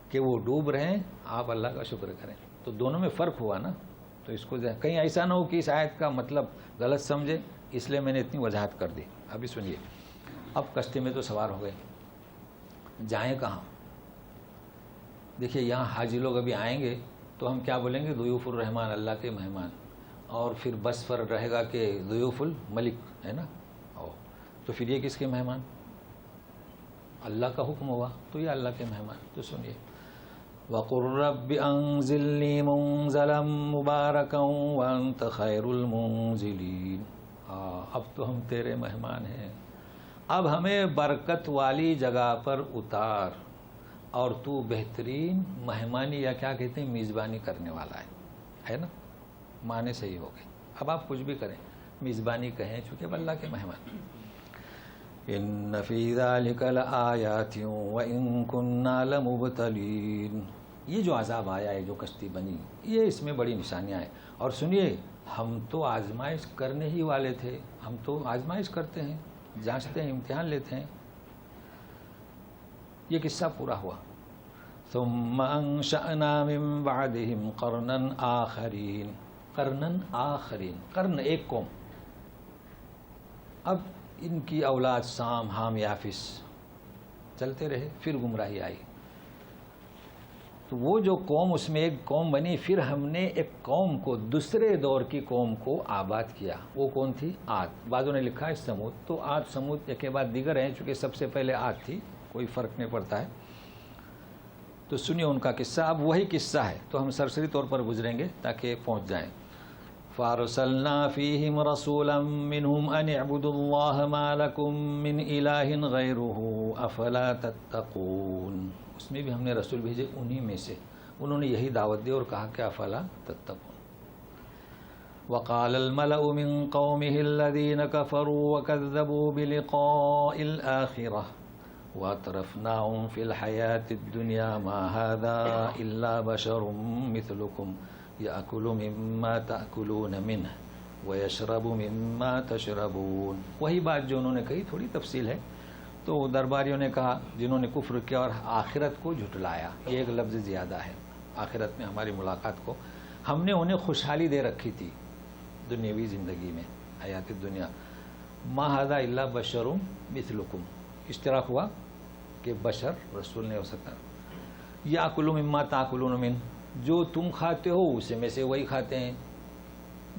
کہ وہ ڈوب رہے ہیں، آپ اللہ کا شکر کریں. تو دونوں میں فرق ہوا نا. تو اس کو کہیں ایسا نہ ہو کہ اس آیت کا مطلب غلط سمجھے، اس لیے میں نے اتنی وضاحت کر دی. ابھی سنیے. اب کشتی میں تو سوار ہو گئے، جائیں کہاں؟ دیکھیے یہاں حاجی لوگ ابھی آئیں گے تو ہم کیا بولیں گے؟ ضیوف الرحمان، اللہ کے مہمان. اور پھر بس پر رہے گا کہ ضیوف الملک ہے نا. تو پھر یہ کس کے مہمان؟ اللہ کا حکم ہوا تو یہ اللہ کے مہمان. تو سنیے. وَقُلْ رَبِّ أَنزِلْنِي مُنزَلًا مُبَارَكًا وَأَنْتَ خَيْرُ الْمُنزِلِينَ. اب تو ہم تیرے مہمان ہیں، اب ہمیں برکت والی جگہ پر اتار، اور تو بہترین مہمانی یا کیا کہتے ہیں میزبانی کرنے والا ہے نا. معنی صحیح ہو گئے. اب آپ کچھ بھی کریں، میزبانی کہیں، چونکہ اللہ کے مہمان. ان فی ذلک لآیات وان کنا لمبتلین. یہ جو عذاب آیا ہے، جو کشتی بنی، یہ اس میں بڑی نشانیاں ہیں. اور سنیے، ہم تو آزمائش کرنے ہی والے تھے، ہم تو آزمائش کرتے ہیں، جانچتے ہیں، امتحان لیتے ہیں. یہ قصہ پورا ہوا. ثم انشأنا من بعدهم قرنا آخرین. قرن ایک قوم. اب ان کی اولاد سام، حام، یافس چلتے رہے، پھر گمراہی آئی. تو وہ جو قوم، اس میں ایک قوم بنی، پھر ہم نے ایک قوم کو، دوسرے دور کی قوم کو آباد کیا. وہ کون تھی؟ عاد. بعضوں نے لکھا ہے سمود. تو عاد سمود ایک کے بعد دیگر ہیں، چونکہ سب سے پہلے عاد تھی، کوئی فرق نہیں پڑتا ہے. تو سنیے ان کا قصہ. اب وہی قصہ ہے تو ہم سرسری طور پر گزریں گے تاکہ پہنچ جائیں. فَأَرْسَلْنَا فِيهِمْ رَسُولًا مِّنْهُمْ أَنِ اعْبُدُوا اللَّهَ مَا لَكُم مِّنْ إِلَٰهٍ غَيْرُهُ أَفَلَا تَتَّقُونَ. اس میں بھی ہم نے رسول بھیجے انہی میں سے، انہوں نے یہی دعوت دی اور کہا کہ افلا تتقون. وقال الملأ من قومه الذين كفروا وكذبوا بلقاء الآخرة وأترفناهم في الحياة الدنيا ما هذا إلا بشر مثلكم يأكل مما تأكلون منه ويشرب مما تشربون. وہی بات جو انہوں نے کہی، تھوڑی تفصیل ہے. تو درباریوں نے کہا جنہوں نے کفر کیا اور آخرت کو جھٹلایا، یہ ایک لفظ زیادہ ہے، آخرت میں ہماری ملاقات کو ہم نے انہیں خوشحالی دے رکھی تھی دنیاوی زندگی میں، حیات دنیا. ما ھذا الا بشر مثلکم، اشتراک ہوا کہ بشر رسول نے ہو سکتا. یاکل مما تاکلون من، جو تم کھاتے ہو اسے میں سے وہی کھاتے ہیں،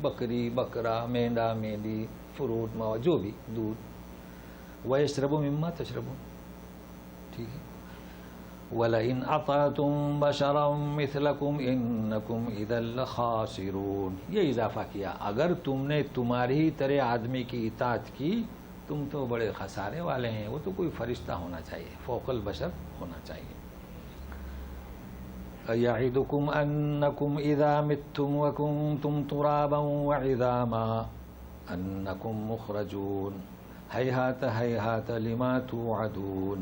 بکری بکرا، مینڈا مینڈی، فروٹ موا، جو بھی، دودھ. وَيَشْرَبُ مِمَّا تَشْرَبُونَ، ٹھیک ہے. وَلَئِنْ أَطَعْتُمْ بَشَرًا مِثْلَكُمْ إِنَّكُمْ إِذًا لَخَاسِرُونَ. یہ اضافہ کیا، اگر تم نے تمہاری ہی طرح آدمی کی اطاعت کی تم تو بڑے خسارے والے ہیں. وہ تو کوئی فرشتہ ہونا چاہیے، فوق البشر ہونا چاہیے. يَعِدُكُمْ أَنَّكُمْ إِذَا مِتُّمْ وَكُنْتُمْ تُرَابًا وَعِظَامًا أَنَّكُمْ مُخْرَجُونَ هَيْهَاتَ هَيْهَاتَ لِمَا تُوعَدُونَ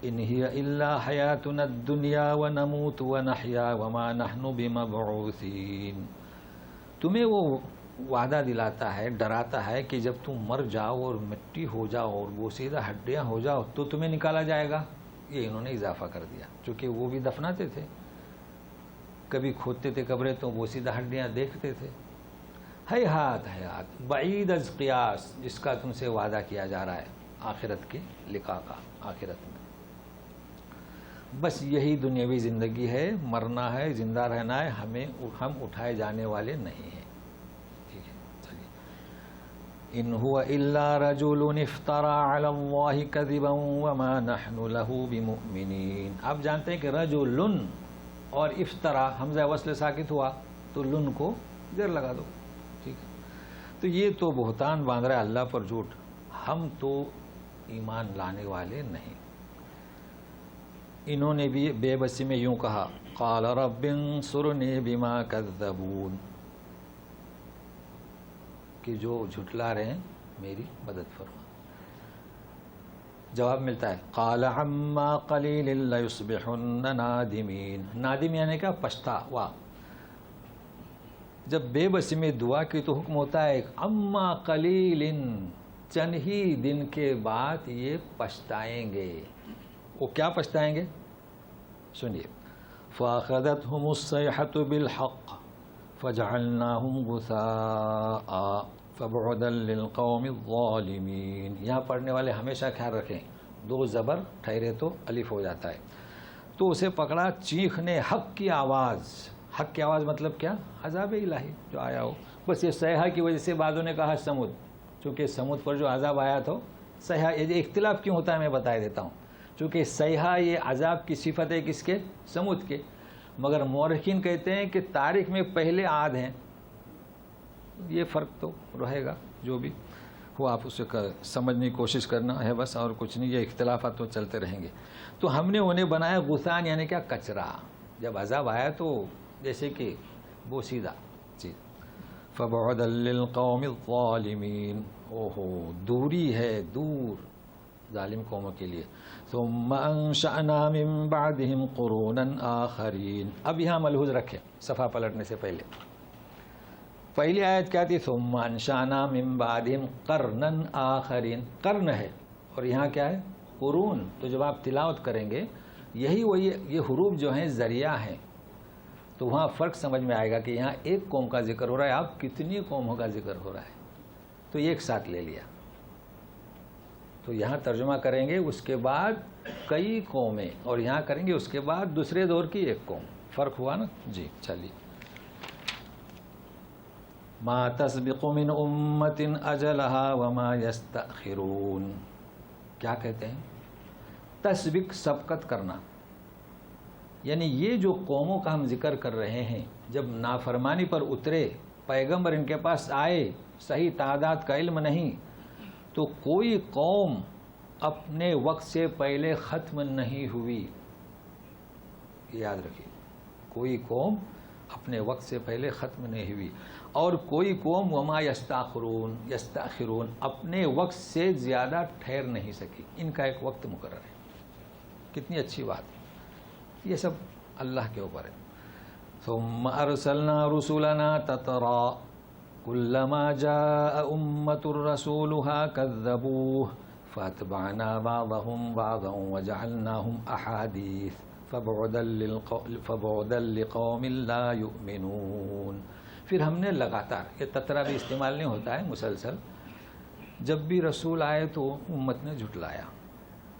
إِنْ هِيَ إِلَّا حَيَاتُنَا الدُّنْيَا وَنَمُوتُ وَنَحْيَا وَمَا نَحْنُ بِمَبْعُوثِينَ. تمہیں وہ وعدہ دلاتا ہے، ڈراتا ہے کہ جب تم مر جاؤ اور مٹی ہو جاؤ اور بوسیدہ ہڈیاں ہو جاؤ تو تمہیں نکالا جائے گا. یہ انہوں نے اضافہ کر دیا، چونکہ وہ بھی دفناتے تھے، کبھی کھودتے تھے قبریں تو بوسیدہ ہڈیاں دیکھتے تھے. ہیہات ہیہات، بعید از قیاس، جس کا تم سے وعدہ کیا جا رہا ہے آخرت کے لقاء کا. آخرت میں بس یہی دنیاوی زندگی ہے، مرنا ہے، زندہ رہنا ہے، ہم اٹھائے جانے والے نہیں ہیں. ٹھیک ہے، چلیے. ان هو الا رجل افترى على الله كذبا وما نحن له بمؤمنين. آپ جانتے ہیں کہ رجل اور افطرا حمزہ وصل ساکت ہوا تو لن کو زیر لگا دو. ٹھیک ہے، تو یہ تو بہتان باندھ رہا ہے اللہ پر جھوٹ، ہم تو ایمان لانے والے نہیں. انہوں نے بھی بے بسی میں یوں کہا، قال رب انصرنی بما کذبون، کہ جو جھٹلا رہے ہیں میری مدد فرما. جواب ملتا ہے قال عما قلیل لیصبحن نادمین. نادم یعنی کیا؟ پچھتاوا. جب بے بسی میں دعا کی تو حکم ہوتا ہے عما قلیل، چند ہی دن کے بعد یہ پچھتائیں گے. وہ کیا پچھتائیں گے؟ سنیے. فَأَخَذَتْهُمُ الصَّيْحَةُ بِالْحَقِّ فَجَعَلْنَاهُمْ غُثَاءً فَبُعْدًا لِلْقَوْمِ الظَّالِمِينَ. یہاں پڑھنے والے ہمیشہ خیال رکھیں، دو زبر ٹھہرے تو الف ہو جاتا ہے. تو اسے پکڑا چیخنے حق کی آواز. حق کی آواز مطلب کیا؟ عذاب الہی جو آیا ہو. بس یہ صیحہ کی وجہ سے بعضوں نے کہا سمود، چونکہ سمود پر جو عذاب آیا تھا صیحہ. یہ اختلاف کیوں ہوتا ہے میں بتا دیتا ہوں. چونکہ صیحہ یہ عذاب کی صفت ہے کس کے؟ سمود کے. مگر مورخین کہتے ہیں کہ تاریخ میں پہلے عاد ہیں. یہ فرق تو رہے گا، جو بھی ہو آپ اسے سمجھنے کی کوشش کرنا ہے بس، اور کچھ نہیں. یہ اختلافات تو چلتے رہیں گے. تو ہم نے انہیں بنایا غثان یعنی کیا؟ کچرا. جب عذاب آیا تو جیسے کہ بوسیدہ چیز. فَبُعْدًا لِلْقَوْمِ الظَّالِمِينَ، اوہو دوری ہے، دور ظالم قوموں کے لیے. ثُمَّ أَنشَأْنَا مِن بَعْدِهِمْ قُرُونًا آخَرِينَ. اب یہاں ملحوظ رکھیں صفحہ پلٹنے سے پہلے. پہلی آیت کیا تھی؟ ثُمَّ أَنشَأْنَا مِن بَعْدِهِمْ قَرْنًا آخَرِينَ. قرن ہے اور یہاں کیا ہے؟ قرون. تو جب آپ تلاوت کریں گے یہی وہی یہ حروف جو ہیں ذریعہ ہیں، تو وہاں فرق سمجھ میں آئے گا کہ یہاں ایک قوم کا ذکر ہو رہا ہے، آپ کتنی قوموں کا ذکر ہو رہا ہے. تو یہ ایک ساتھ لے لیا. تو یہاں ترجمہ کریں گے اس کے بعد کئی قومیں، اور یہاں کریں گے اس کے بعد دوسرے دور کی ایک قوم. فرق ہوا نا جی. چلیے. ما تسبق من امت اجلها وما يستأخرون. کیا کہتے ہیں؟ تسبق، سبقت کرنا. یعنی یہ جو قوموں کا ہم ذکر کر رہے ہیں، جب نافرمانی پر اترے، پیغمبر ان کے پاس آئے، صحیح تعداد کا علم نہیں، تو کوئی قوم اپنے وقت سے پہلے ختم نہیں ہوئی. یاد رکھیے، کوئی قوم اپنے وقت سے پہلے ختم نہیں ہوئی، اور کوئی قوم وما یستاخرون اپنے وقت سے زیادہ ٹھہر نہیں سکی، ان کا ایک وقت مقرر ہے۔ کتنی اچھی بات ہے، یہ سب اللہ کے اوپر ہے۔ ثم ارسلنا رسلنا تترا كلما جاء امة رسولها كذبوه فاتبعنا بعضهم بعضا وجعلناهم احاديث فبعدا لقوم لا يؤمنون۔ پھر ہم نے لگاتار، یہ تترا بھی استعمال نہیں ہوتا ہے، مسلسل، جب بھی رسول آئے تو امت نے جھٹلایا،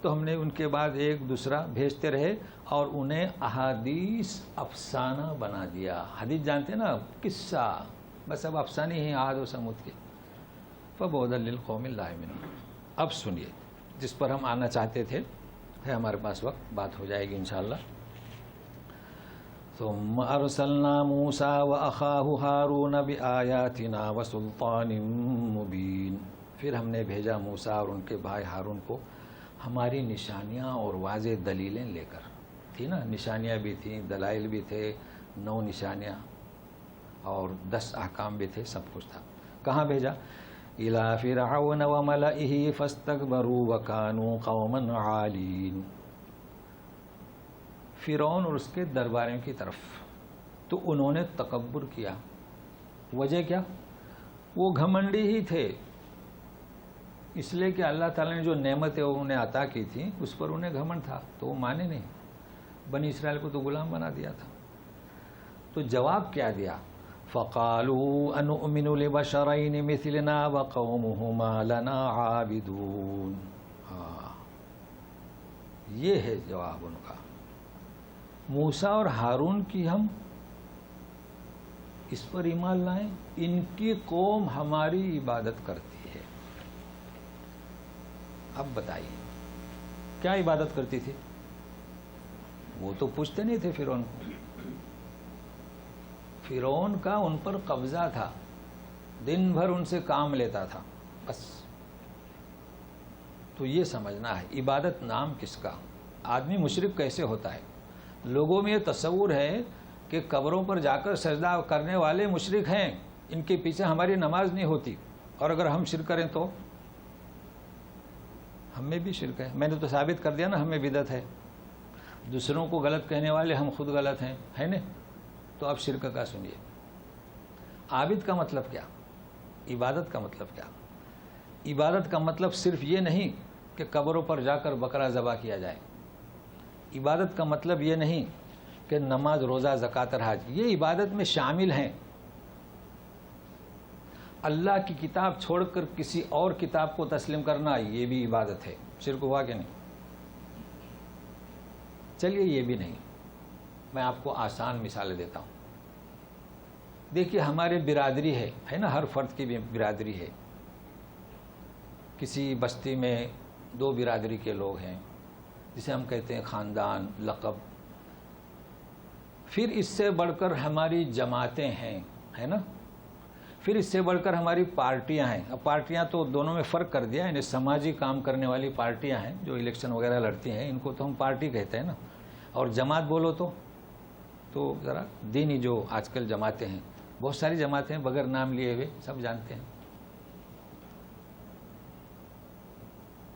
تو ہم نے ان کے بعد ایک دوسرا بھیجتے رہے اور انہیں احادیث افسانہ بنا دیا۔ حدیث جانتے نا، قصہ، بس اب افسانے ہیں عاد و سمود کے۔ فبعدا للقوم لا یؤمنون۔ اب سنیے جس پر ہم آنا چاہتے تھے، ہے ہمارے پاس وقت، بات ہو جائے گی انشاءاللہ۔ ثم ارسلنا موسى واخاه هارون بآياتنا وسلطان مبين۔ پھر ہم نے بھیجا موسیٰ اور ان کے بھائی ہارون کو ہماری نشانیاں اور واضح دلیلیں لے کر، تھی نا، نشانیاں بھی تھیں، دلائل بھی تھے، 9 نشانیاں اور 10 احکام بھی تھے، سب کچھ تھا۔ کہاں بھیجا؟ إِلَى فِرْعَوْنَ وَمَلَئِهِ فَاسْتَكْبَرُوا وَكَانُوا قَوْمًا عَالِينَ۔ فرعون اور اس کے درباریوں کی طرف، تو انہوں نے تکبر کیا۔ وجہ کیا؟ وہ گھمنڈی ہی تھے، اس لیے کہ اللہ تعالیٰ نے جو نعمتیں انہیں عطا کی تھیں اس پر انہیں گھمنڈ تھا، تو وہ مانے نہیں۔ بنی اسرائیل کو تو غلام بنا دیا تھا۔ تو جواب کیا دیا؟ فَقَالُوا أَنُؤْمِنُ لِبَشَرَيْنِ مِثْلِنَا وَقَوْمُهُمَا لَنَا عَابِدُونَ۔ ہاں، یہ ہے جواب ان کا۔ موسیٰ اور ہارون کی ہم اس پر ایمان لائیں، ان کی قوم ہماری عبادت کرتی ہے۔ اب بتائیے کیا عبادت کرتی تھی؟ وہ تو پوچھتے نہیں تھے فرعون کو، فرعون کا ان پر قبضہ تھا، دن بھر ان سے کام لیتا تھا بس۔ تو یہ سمجھنا ہے عبادت نام کس کا، آدمی مشرک کیسے ہوتا ہے۔ لوگوں میں یہ تصور ہے کہ قبروں پر جا کر سجدہ کرنے والے مشرک ہیں، ان کے پیچھے ہماری نماز نہیں ہوتی، اور اگر ہم شرک کریں تو ہم میں بھی شرک ہے۔ میں نے تو ثابت کر دیا نا، ہمیں بدعت ہے۔ دوسروں کو غلط کہنے والے ہم خود غلط ہیں، ہے نا؟ تو اب شرک کا سنیے۔ عابد کا مطلب کیا؟ عبادت کا مطلب کیا؟ عبادت کا مطلب صرف یہ نہیں کہ قبروں پر جا کر بکرا ذبح کیا جائے۔ عبادت کا مطلب یہ نہیں کہ نماز، روزہ، زکوٰۃ اور حج، یہ عبادت میں شامل ہیں۔ اللہ کی کتاب چھوڑ کر کسی اور کتاب کو تسلیم کرنا، یہ بھی عبادت ہے۔ شرک ہوا کہ نہیں؟ چلیے یہ بھی نہیں، میں آپ کو آسان مثالیں دیتا ہوں۔ دیکھیے ہمارے برادری ہے نا، ہر فرد کی بھی برادری ہے۔ کسی بستی میں 2 برادری کے لوگ ہیں، جسے ہم کہتے ہیں خاندان، لقب۔ پھر اس سے بڑھ کر ہماری جماعتیں ہیں، ہے نا؟ پھر اس سے بڑھ کر ہماری پارٹیاں ہیں۔ اب پارٹیاں تو دونوں میں فرق کر دیا، یعنی سماجی کام کرنے والی پارٹیاں ہیں جو الیکشن وغیرہ لڑتی ہیں، ان کو تو ہم پارٹی کہتے ہیں نا۔ اور جماعت بولو تو ذرا دینی جو آج کل جماعتیں ہیں، بہت ساری جماعتیں ہیں بغیر نام لیے ہوئے، سب جانتے ہیں۔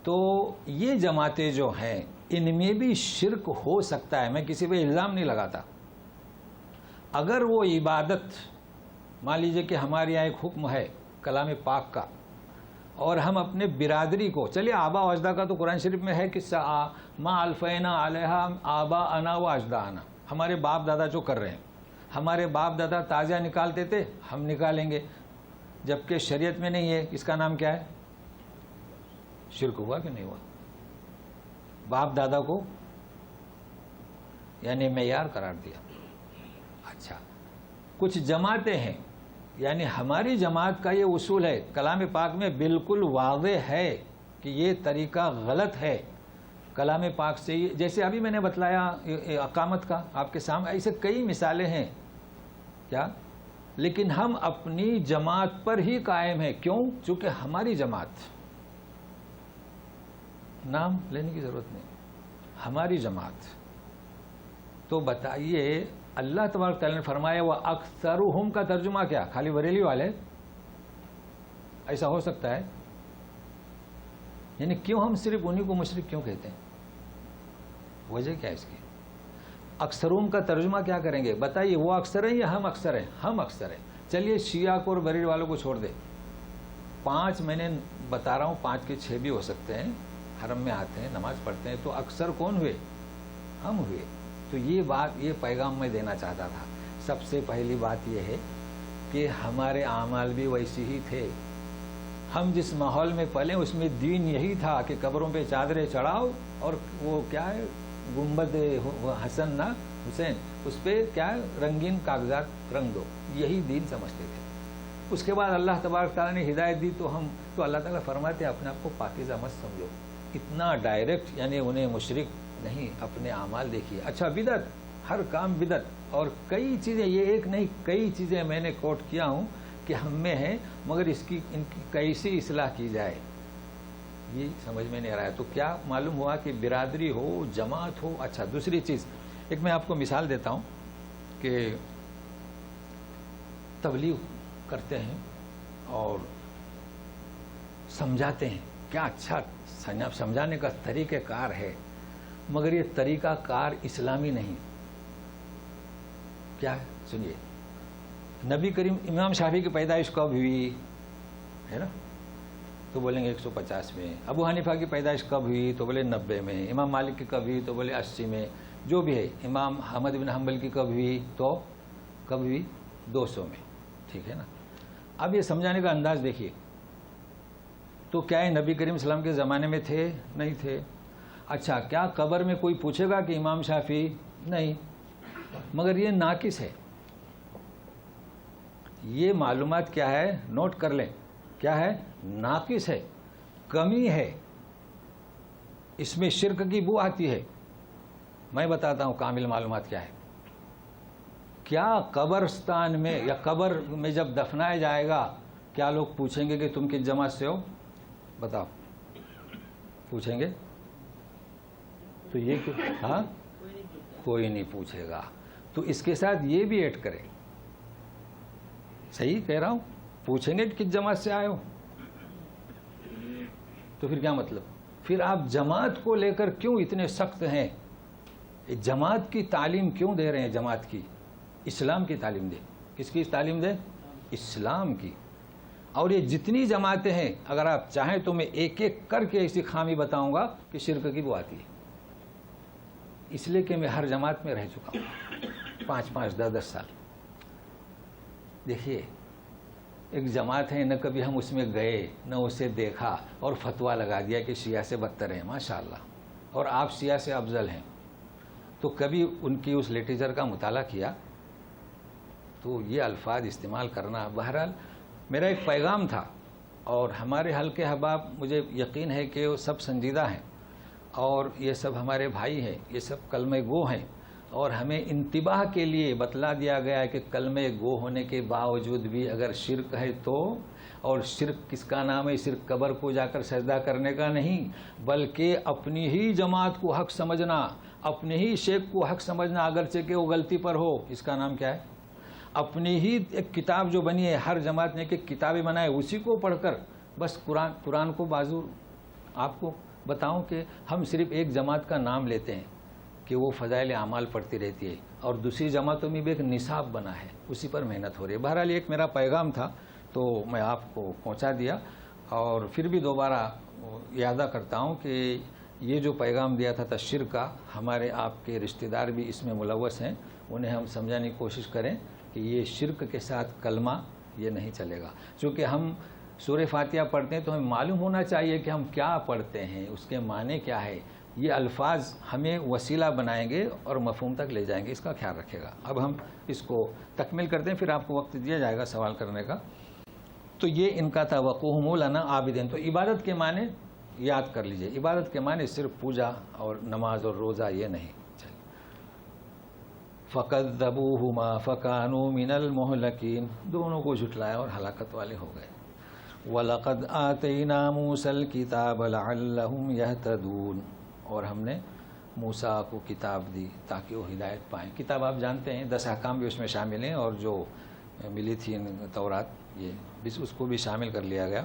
تو یہ جماعتیں جو ہیں ان میں بھی شرک ہو سکتا ہے، میں کسی پہ الزام نہیں لگاتا۔ اگر وہ عبادت، مان لیجئے کہ ہمارے یہاں ایک حکم ہے کلام پاک کا، اور ہم اپنے برادری کو، چلیے آبا و اجداد کا تو قرآن شریف میں ہے قصہ، ما الفینا علیہا آبا انا و اجدانا، ہمارے باپ دادا جو کر رہے ہیں، ہمارے باپ دادا تازیہ نکالتے تھے، ہم نکالیں گے، جبکہ شریعت میں نہیں ہے۔ اس کا نام کیا ہے؟ شرک ہوا کہ نہیں ہوا؟ باپ دادا کو یعنی معیار قرار دیا۔ اچھا، کچھ جماعتیں ہیں، یعنی ہماری جماعت کا یہ اصول ہے، کلام پاک میں بالکل واضح ہے کہ یہ طریقہ غلط ہے۔ کلام پاک سے، جیسے ابھی میں نے بتلایا اقامت کا آپ کے سامنے، ایسے کئی مثالیں ہیں کیا، لیکن ہم اپنی جماعت پر ہی قائم ہیں۔ کیوں؟ چونکہ ہماری جماعت، نام لینے کی ضرورت نہیں، ہماری جماعت۔ تو بتائیے اللہ تبارک تعالیٰ نے فرمایا وہ اکثرہم کا ترجمہ کیا؟ خالی بریلی والے؟ ایسا ہو سکتا ہے؟ یعنی کیوں ہم صرف انہی کو مشرک کیوں کہتے ہیں؟ وجہ کیا ہے اس کی؟ اکثرہم کا ترجمہ کیا کریں گے بتائیے؟ وہ اکثر ہیں یا ہم اکثر ہیں؟ ہم اکثر ہیں. چلیے شیعہ کو اور بریلی والوں کو چھوڑ دے. 5 میں نے بتا رہا ہوں، 5 کے 6 بھی ہو سکتے ہیں، حرم میں آتے ہیں، نماز پڑھتے ہیں، تو اکثر کون ہوئے؟ ہم ہوئے. تو یہ پیغام میں دینا چاہتا تھا. سب سے پہلی بات یہ ہے کہ ہمارے اعمال بھی ویسے ہی تھے. ہم جس ماحول میں پلے اس میں دین یہی تھا کہ قبروں پہ چادریں چڑھاؤ اور وہ کیا ہے گنبد حسن نہ حسین، اس پہ کیا ہے رنگین کاغذات رنگ دو. یہی دین سمجھتے تھے. اس کے بعد اللہ تبارک تعالیٰ نے ہدایت دی تو اللہ تعالیٰ فرماتے ہیں اپنے آپ کو پاکیزہ مت سمجھو. اتنا ڈائریکٹ یعنی انہیں مشرک نہیں، اپنے اعمال دیکھیے. اچھا بدعت، ہر کام بدعت، اور کئی چیزیں، یہ ایک نہیں کئی چیزیں میں نے کوٹ کیا ہوں کہ ہم میں ہیں، مگر ان کی کیسی اصلاح کی جائے یہ سمجھ میں نہیں آ رہا ہے. تو کیا معلوم ہوا کہ برادری ہو، جماعت ہو. اچھا دوسری چیز، ایک میں آپ کو مثال دیتا ہوں کہ تبلیغ کرتے ہیں اور سمجھاتے ہیں، کیا اچھا سمجھانے کا طریقہ کار ہے، مگر یہ طریقہ کار اسلامی نہیں. کیا ہے سنیے، نبی کریم امام شافعی کی پیدائش کب ہوئی ہے نا؟ تو بولیں گے 150 میں. ابو حنیفہ کی پیدائش کب ہوئی؟ تو بولے 90 میں. امام مالک کی کب ہوئی؟ تو بولے 80 میں. جو بھی ہے. امام احمد بن حنبل کی کب ہوئی؟ تو کب ہوئی؟ 200 میں. ٹھیک ہے نا؟ اب یہ سمجھانے کا انداز دیکھیے. تو کیا ہے نبی کریم صلی اللہ علیہ وسلم کے زمانے میں تھے؟ نہیں تھے. اچھا کیا قبر میں کوئی پوچھے گا کہ امام شافعی؟ نہیں. مگر یہ ناقص ہے. یہ معلومات کیا ہے؟ نوٹ کر لیں. کیا ہے؟ ناقص ہے، کمی ہے. اس میں شرک کی بو آتی ہے. میں بتاتا ہوں کامل معلومات کیا ہے. کیا قبرستان میں یا قبر میں جب دفنایا جائے گا کیا لوگ پوچھیں گے کہ تم کس جماعت سے ہو؟ بتاؤ، پوچھیں گے؟ تو یہ کہ ہاں کوئی نہیں پوچھے گا. تو اس کے ساتھ یہ بھی ایڈ کریں. صحیح کہہ رہا ہوں؟ پوچھیں گے کہ کس جماعت سے آئے ہو؟ تو پھر کیا مطلب؟ پھر آپ جماعت کو لے کر کیوں اتنے سخت ہیں؟ جماعت کی تعلیم کیوں دے رہے ہیں؟ جماعت کی اسلام کی تعلیم دے. کس کی تعلیم دے؟ اسلام کی. اور یہ جتنی جماعتیں ہیں اگر آپ چاہیں تو میں ایک ایک کر کے ایسی خامی بتاؤں گا کہ شرک کی وہ آتی ہے. اس لیے کہ میں ہر جماعت میں رہ چکا ہوں 5-5 10-10 سال. دیکھیے ایک جماعت ہے، نہ کبھی ہم اس میں گئے نہ اسے دیکھا اور فتویٰ لگا دیا کہ شیعہ سے بدتر ہیں ماشاءاللہ اور آپ شیعہ سے افضل ہیں. تو کبھی ان کی اس لٹریچر کا مطالعہ کیا؟ تو یہ الفاظ استعمال کرنا. بہرحال میرا ایک پیغام تھا اور ہمارے حلقے احباب مجھے یقین ہے کہ وہ سب سنجیدہ ہیں اور یہ سب ہمارے بھائی ہیں، یہ سب کلمہ گو ہیں. اور ہمیں انتباہ کے لیے بتلا دیا گیا ہے کہ کلمہ گو ہونے کے باوجود بھی اگر شرک ہے تو، اور شرک کس کا نام ہے؟ صرف قبر کو جا کر سجدہ کرنے کا نہیں، بلکہ اپنی ہی جماعت کو حق سمجھنا، اپنے ہی شیخ کو حق سمجھنا اگرچہ کہ وہ غلطی پر ہو. اس کا نام کیا ہے؟ اپنی ہی ایک کتاب جو بنی ہے، ہر جماعت نے ایک کتابیں بنائے، اسی کو پڑھ کر بس قرآن کو بازو. آپ کو بتاؤں کہ ہم صرف ایک جماعت کا نام لیتے ہیں کہ وہ فضائل اعمال پڑھتی رہتی ہے اور دوسری جماعتوں میں بھی ایک نصاب بنا ہے، اسی پر محنت ہو رہی ہے. بہرحال ایک میرا پیغام تھا تو میں آپ کو پہنچا دیا. اور پھر بھی دوبارہ یادہ کرتا ہوں کہ یہ جو پیغام دیا تھا شرک کا، ہمارے آپ کے رشتہ دار بھی اس میں ملوث ہیں، انہیں ہم سمجھانے کی کوشش کریں کہ یہ شرک کے ساتھ کلمہ یہ نہیں چلے گا. چونکہ ہم سورہ فاتحہ پڑھتے ہیں تو ہمیں معلوم ہونا چاہیے کہ ہم کیا پڑھتے ہیں، اس کے معنی کیا ہے. یہ الفاظ ہمیں وسیلہ بنائیں گے اور مفہوم تک لے جائیں گے، اس کا خیال رکھے گا. اب ہم اس کو تکمیل کرتے ہیں، پھر آپ کو وقت دیا جائے گا سوال کرنے کا. تو یہ ان کا تھا وقوہم لنا عابدین. تو عبادت کے معنی یاد کر لیجئے. عبادت کے معنی صرف پوجا اور نماز اور روزہ یہ نہیں. فَكَذَّبُوهُمَا فَكَانُوا مِنَ الْمُهْلَكِينَ. دونوں کو جھٹلایا اور ہلاکت والے ہو گئے. وَلَقَدْ آتَيْنَا مُوسَى الْكِتَابَ لَعَلَّهُمْ يَهْتَدُونَ. اور ہم نے موسیٰ کو کتاب دی تاکہ وہ ہدایت پائیں. کتاب آپ جانتے ہیں 10 احکام بھی اس میں شامل ہیں، اور جو ملی تھی تورات یہ بھی اس کو بھی شامل کر لیا گیا.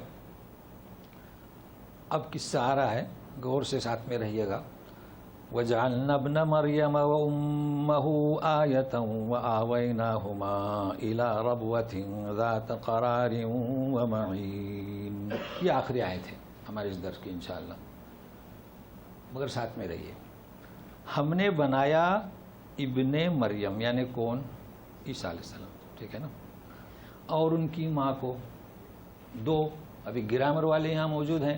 اب قصہ آ رہا ہے، غور سے ساتھ میں رہیے گا. وَجَعَلْنَا ابْنَ مَرْيَمَ وَأُمَّهُ آيَةً وَآوَيْنَاهُمَا إِلَى رَبْوَةٍ ذَاتَ قَرَارٍ وَمَعِينٍ. یہ آخری آیت ہے ہمارے اس درس کی انشاءاللہ، مگر ساتھ میں رہیے. ہم نے بنایا ابن مریم، یعنی کون؟ عیسیٰ علیہ السلام، ٹھیک ہے نا، اور ان کی ماں کو. دو ابھی گرامر والے یہاں موجود ہیں،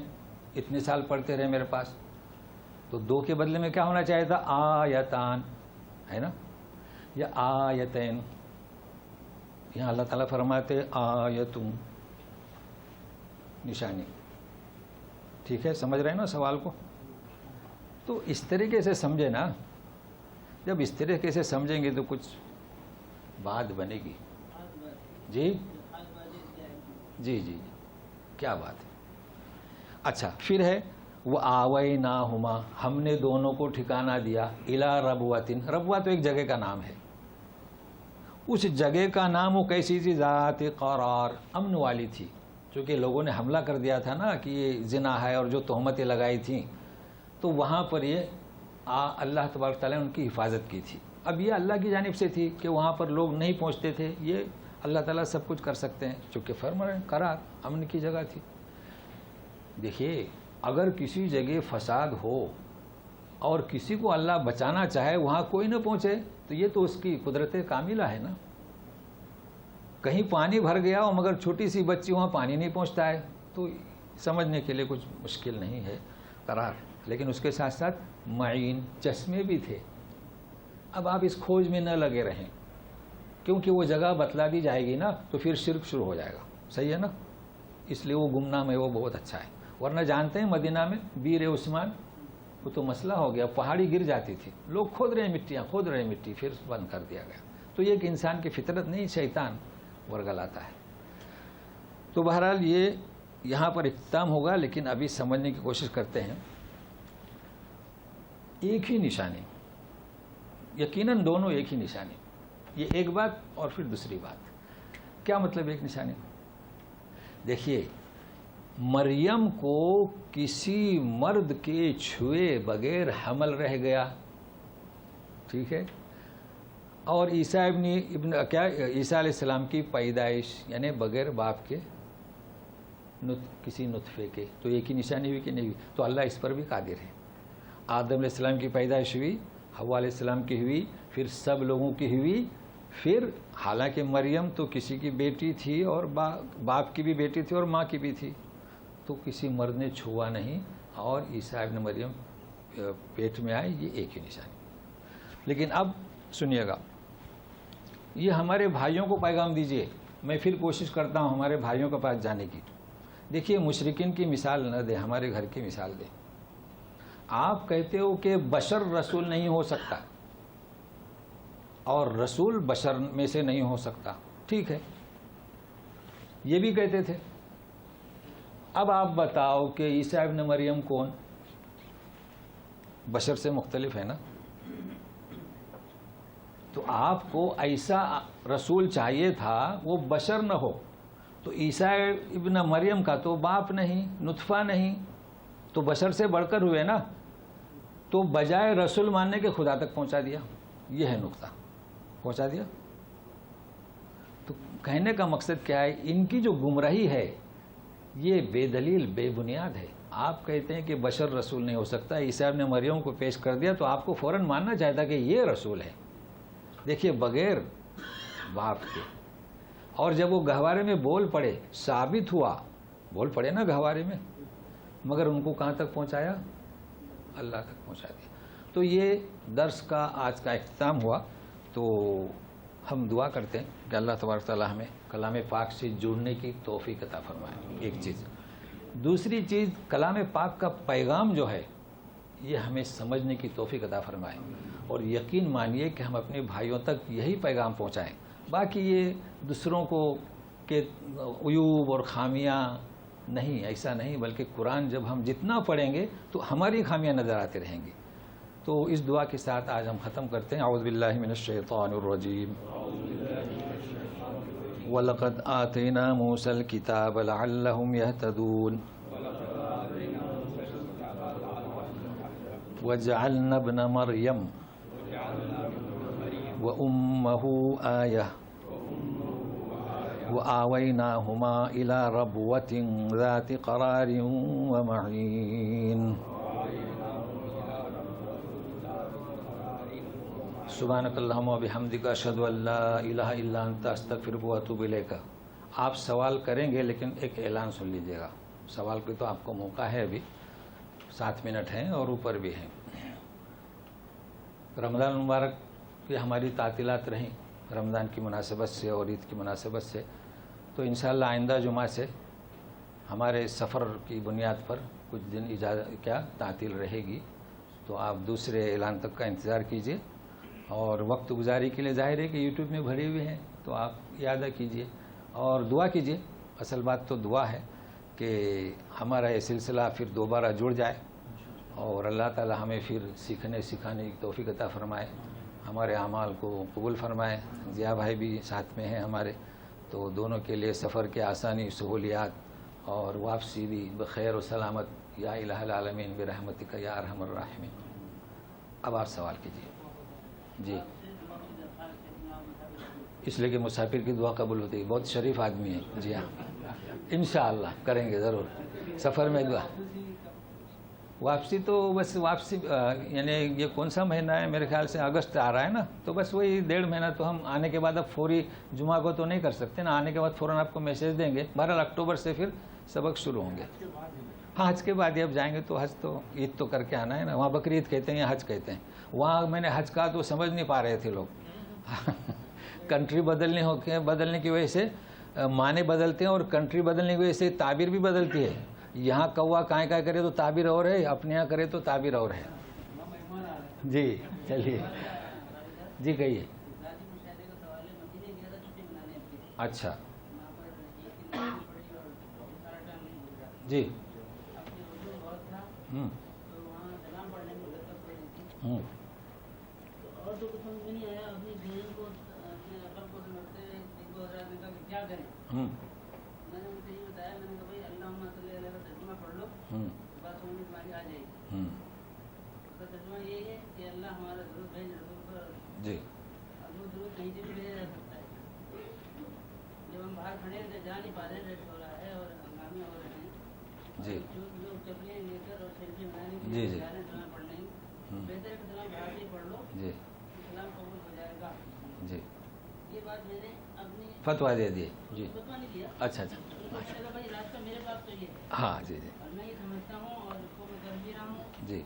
اتنے سال پڑھتے رہے میرے پاس، تو دو کے بدلے میں کیا ہونا چاہیے تھا؟ آیتان، ہے نا، یا آیتین. یہاں اللہ تعالیٰ فرماتے آیتم، نشانی. ٹھیک ہے، سمجھ رہے ہیں نا سوال کو؟ تو اس طریقے سے سمجھے نا، جب اس طریقے سے سمجھیں گے تو کچھ بات بنے گی. جی جی جی، کیا بات ہے. اچھا، پھر ہے وَآوَيْنَاهُمَا، ہم نے دونوں کو ٹھکانہ دیا. إِلَىٰ رَبْوَةٍ، ربوہ تو ایک جگہ کا نام ہے. اس جگہ کا نام وہ کیسی تھی؟ ذات قرار، امن والی تھی. چونکہ لوگوں نے حملہ کر دیا تھا نا کہ یہ زنا ہے اور جو تہمتیں لگائی تھیں، تو وہاں پر یہ اللہ تبارک تعالیٰ نے ان کی حفاظت کی تھی. اب یہ اللہ کی جانب سے تھی کہ وہاں پر لوگ نہیں پہنچتے تھے. یہ اللہ تعالیٰ سب کچھ کر سکتے ہیں، چونکہ فرمان قرار، امن کی جگہ تھی. دیکھیے، اگر کسی جگہ فساد ہو اور کسی کو اللہ بچانا چاہے، وہاں کوئی نہ پہنچے، تو یہ تو اس کی قدرت کاملہ ہے نا. کہیں پانی بھر گیا ہو مگر چھوٹی سی بچی وہاں پانی نہیں پہنچتا ہے، تو سمجھنے کے لیے کچھ مشکل نہیں ہے. قرار، لیکن اس کے ساتھ ساتھ معین، چشمے بھی تھے. اب آپ اس کھوج میں نہ لگے رہیں، کیونکہ وہ جگہ بتلا دی جائے گی نا تو پھر شرک شروع ہو جائے گا. صحیح ہے نا، اس لیے وہ گمنام ہے، وہ بہت اچھا ہے. ورنہ جانتے ہیں مدینہ میں بیر عثمان، وہ تو مسئلہ ہو گیا، پہاڑی گر جاتی تھی، لوگ کھود رہے ہیں مٹیاں، کھود رہے ہیں مٹی، پھر بند کر دیا گیا. تو یہ ایک انسان کی فطرت نہیں، شیطان ورگلاتا ہے. تو بہرحال یہ یہاں پر اختتام ہوگا، لیکن ابھی سمجھنے کی کوشش کرتے ہیں. ایک ہی نشانی، یقیناً دونوں ایک ہی نشانی. یہ ایک بات اور پھر دوسری بات. کیا مطلب ایک نشانی؟ دیکھیے، مریم کو کسی مرد کے چھوئے بغیر حمل رہ گیا، ٹھیک ہے، اور عیسیٰ عیسیٰ علیہ السلام کی پیدائش یعنی بغیر باپ کے کسی نطفے کے، تو ایک ہی نشانی ہوئی کہ نہیں ہوئی؟ تو اللہ اس پر بھی قادر ہے. آدم علیہ السلام کی پیدائش ہوئی، حوا علیہ السلام کی ہوئی، پھر سب لوگوں کی ہوئی. پھر حالانکہ مریم تو کسی کی بیٹی تھی اور باپ کی بھی بیٹی تھی اور ماں کی بھی تھی، تو کسی مرد نے چھوا نہیں، اور عیسیٰ ابن مریم پیٹ میں آئے. یہ ایک ہی نشانی. لیکن اب سنیے گا، یہ ہمارے بھائیوں کو پیغام دیجئے. میں پھر کوشش کرتا ہوں ہمارے بھائیوں کے پاس جانے کی. دیکھیے، مشرکین کی مثال نہ دیں، ہمارے گھر کی مثال دیں. آپ کہتے ہو کہ بشر رسول نہیں ہو سکتا، اور رسول بشر میں سے نہیں ہو سکتا، ٹھیک ہے، یہ بھی کہتے تھے. اب آپ بتاؤ کہ عیسیٰ ابن مریم کون؟ بشر سے مختلف ہے نا. تو آپ کو ایسا رسول چاہیے تھا وہ بشر نہ ہو. تو عیسیٰ ابن مریم کا تو باپ نہیں، نطفہ نہیں، تو بشر سے بڑھ کر ہوئے نا. تو بجائے رسول ماننے کے خدا تک پہنچا دیا. یہ ہے نقطہ، پہنچا دیا. تو کہنے کا مقصد کیا ہے؟ ان کی جو گمراہی ہے یہ بے دلیل، بے بنیاد ہے. آپ کہتے ہیں کہ بشر رسول نہیں ہو سکتا، عیسیٰ نے مریم کو پیش کر دیا، تو آپ کو فوراً ماننا چاہتا کہ یہ رسول ہے. دیکھیے، بغیر باپ کے. اور جب وہ گہوارے میں بول پڑے، ثابت ہوا، بول پڑے نا گہوارے میں، مگر ان کو کہاں تک پہنچایا؟ اللہ تک پہنچا دیا. تو یہ درس کا آج کا اختتام ہوا. تو ہم دعا کرتے ہیں کہ اللہ تبارک تعالیٰ ہمیں کلام پاک سے جڑنے کی توفیق عطا فرمائے. ایک چیز. دوسری چیز، کلام پاک کا پیغام جو ہے یہ ہمیں سمجھنے کی توفیق عطا فرمائے، اور یقین مانیے کہ ہم اپنے بھائیوں تک یہی پیغام پہنچائیں. باقی یہ دوسروں کو کہ عیوب اور خامیاں نہیں، ایسا نہیں، بلکہ قرآن جب ہم جتنا پڑھیں گے تو ہماری خامیاں نظر آتے رہیں گی. تو اس دعا کے ساتھ آج ہم ختم کرتے ہیں. اعوذ باللہ من الشیطان الرجیم. وَلَقَدْ آتَيْنَا مُوسَى الْكِتَابَ لَعَلَّهُمْ يَهْتَدُونَ وَجَعَلْنَا ابْنَ مَرْيَمَ وَأُمَّهُ آيَةً وَآوَيْنَاهُمَا إِلَى رَبْوَةٍ ذَاتِ قَرَارٍ وَمَعِينٍ. سبحانک اللہم و بحمدک اشہد ان لا الہ الا انت استغفرک و اتوب الیک. آپ سوال کریں گے لیکن ایک اعلان سن لیجیے گا. سوال کی تو آپ کو موقع ہے ابھی 7 منٹ ہیں اور اوپر بھی ہیں. رمضان مبارک کی ہماری تعطیلات رہیں رمضان کی مناسبت سے اور عید کی مناسبت سے، تو انشاءاللہ آئندہ جمعہ سے ہمارے سفر کی بنیاد پر کچھ دن تعطیل رہے گی. تو آپ دوسرے اعلان تک کا انتظار کیجیے. اور وقت گزاری کے لیے ظاہر ہے کہ یوٹیوب میں بھرے ہوئے ہیں تو آپ یاد کیجیے اور دعا کیجیے. اصل بات تو دعا ہے کہ ہمارا یہ سلسلہ پھر دوبارہ جڑ جائے اور اللہ تعالی ہمیں پھر سیکھنے سکھانے کی توفیق عطا فرمائے، ہمارے اعمال کو قبول فرمائے. ضیاء بھائی بھی ساتھ میں ہیں ہمارے، تو دونوں کے لیے سفر کے آسانی سہولیات اور واپسی بھی بخیر و سلامت. یا الہ العالمین برحمتک یا ارحم الراحمین. اب آپ سوال کیجیے. جی، اس لیے کہ مسافر کی دعا قبول ہوتی ہے. بہت شریف آدمی ہے. جی ہاں، انشاءاللہ کریں گے ضرور. سفر میں دعا. واپسی تو بس واپسی یعنی یہ کون سا مہینہ ہے؟ میرے خیال سے اگست آ رہا ہے نا، تو بس وہی 1.5 مہینہ. تو ہم آنے کے بعد اب فوری جمعہ کو تو نہیں کر سکتے نا. آنے کے بعد فوراً آپ کو میسیج دیں گے. 12 اکتوبر سے پھر سبق شروع ہوں گے. ہاں، حج کے بعد اب جائیں گے تو حج تو عید تو کر کے آنا ہے نا. وہاں بقرعید کہتے ہیں یا حج کہتے ہیں. وہاں میں نے حج کہا تو سمجھ نہیں پا رہے تھے لوگ. کنٹری بدلنے کی وجہ سے معنی بدلتے ہیں اور کنٹری بدلنے کی وجہ سے تعبیر بھی بدلتی ہے. یہاں کوا کائیں کائیں کرے تو تعبیر اور ہے، اپنے یہاں کرے تو تعبیر اور ہے. جی چلیے. جی کہیے. اچھا جی. جی جی جی جی جی فتویٰ دے دیے. جی اچھا اچھا. ہاں جی جی جی.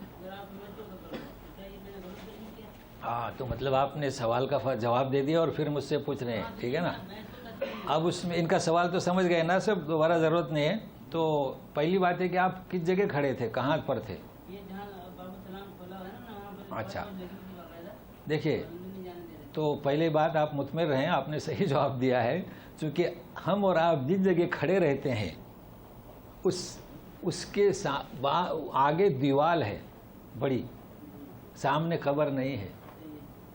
ہاں تو مطلب آپ نے سوال کا جواب دے دیا اور پھر مجھ سے پوچھ رہے ہیں. ٹھیک ہے نا. اب اس میں ان کا سوال تو سمجھ گئے نا سب، دوبارہ ضرورت نہیں ہے. تو پہلی بات ہے کہ آپ کس جگہ کھڑے تھے، کہاں پر تھے؟ اچھا دیکھیے، تو پہلے بات آپ مطمئن رہیں، آپ نے صحیح جواب دیا ہے. چونکہ ہم اور آپ جس جگہ کھڑے رہتے ہیں اس کے آگے دیوال ہے بڑی، سامنے قبر نہیں ہے.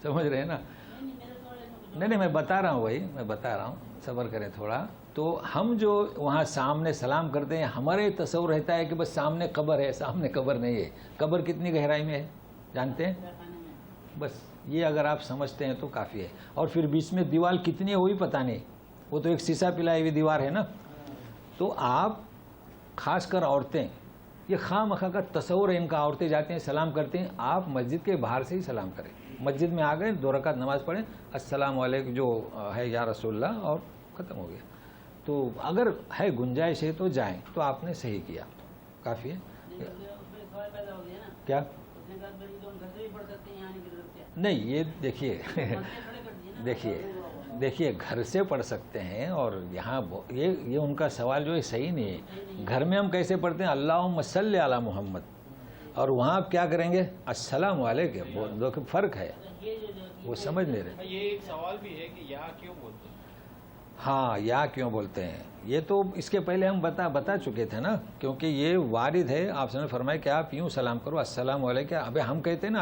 سمجھ رہے ہیں نا؟ نہیں میں بتا رہا ہوں، وہی میں بتا رہا ہوں، صبر کریں تھوڑا. تو ہم جو وہاں سامنے سلام کرتے ہیں، ہمارے تصور رہتا ہے کہ بس سامنے قبر ہے، سامنے قبر نہیں ہے. قبر کتنی گہرائی میں ہے جانتے ہیں؟ بس یہ اگر آپ سمجھتے ہیں تو کافی ہے. اور پھر بیچ میں دیوار کتنی ہوئی پتہ نہیں، وہ تو ایک سیسا پلائی ہوئی دیوار ہے نا. تو آپ خاص کر عورتیں، یہ خواہ مخواہ کا تصور ہے ان کا. عورتیں جاتے ہیں سلام کرتے ہیں، آپ مسجد کے باہر سے ہی سلام کریں. مسجد میں آ گئے 2 رکعت نماز پڑھیں، السلام علیکم جو ہے یا رسول اللہ، اور ختم ہو گیا. تو اگر ہے گنجائش ہے تو جائیں. تو آپ نے صحیح کیا، کافی ہے. کیا نہیں، یہ دیکھیے گھر سے پڑھ سکتے ہیں. اور یہاں یہ ان کا سوال جو ہے صحیح نہیں ہے. گھر میں ہم کیسے پڑھتے ہیں؟ اللہم صلی علی محمد، اور وہاں آپ کیا کریں گے؟ السلام علیکم. وہ فرق ہے، وہ سمجھ نہیں رہے. یہ ایک سوال بھی ہے کہ یہاں کیوں بولتے ہیں؟ ہاں یا کیوں بولتے ہیں، یہ تو اس کے پہلے ہم بتا چکے تھے نا، کیونکہ یہ وارد ہے. آپ نے فرمایا کہ آپ یوں سلام کرو، السلام علیکم. ابھی ہم کہتے ہیں نا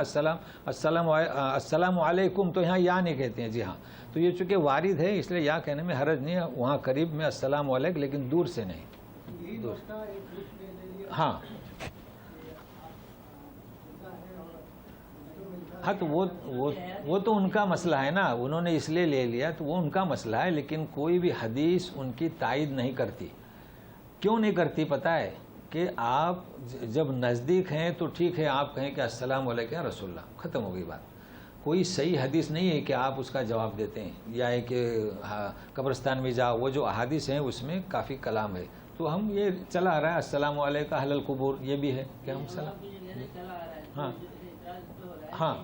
السلام علیکم، تو یہاں یا نہیں کہتے ہیں. جی ہاں، تو یہ چونکہ وارد ہے اس لیے یا کہنے میں حرج نہیں ہے. وہاں قریب میں السلام علیکم، لیکن دور سے نہیں. دور. ہاں ہاں، تو وہ تو ان کا مسئلہ ہے نا، انہوں نے اس لیے لے لیا تو وہ ان کا مسئلہ ہے. لیکن کوئی بھی حدیث ان کی تائید نہیں کرتی. کیوں نہیں کرتی پتہ ہے؟ کہ آپ جب نزدیک ہیں تو ٹھیک ہے، آپ کہیں کہ السلام علیکم یا رسول اللہ، ختم ہو گئی بات. کوئی صحیح حدیث نہیں ہے کہ آپ اس کا جواب دیتے ہیں، یا ہے کہ قبرستان میں جاؤ. وہ جو احادیث ہیں اس میں کافی کلام ہے. تو ہم یہ چلا آ رہا ہے السلام علیکم اہل القبور، یہ بھی ہے کہ ہم سلام. ہاں ہاں،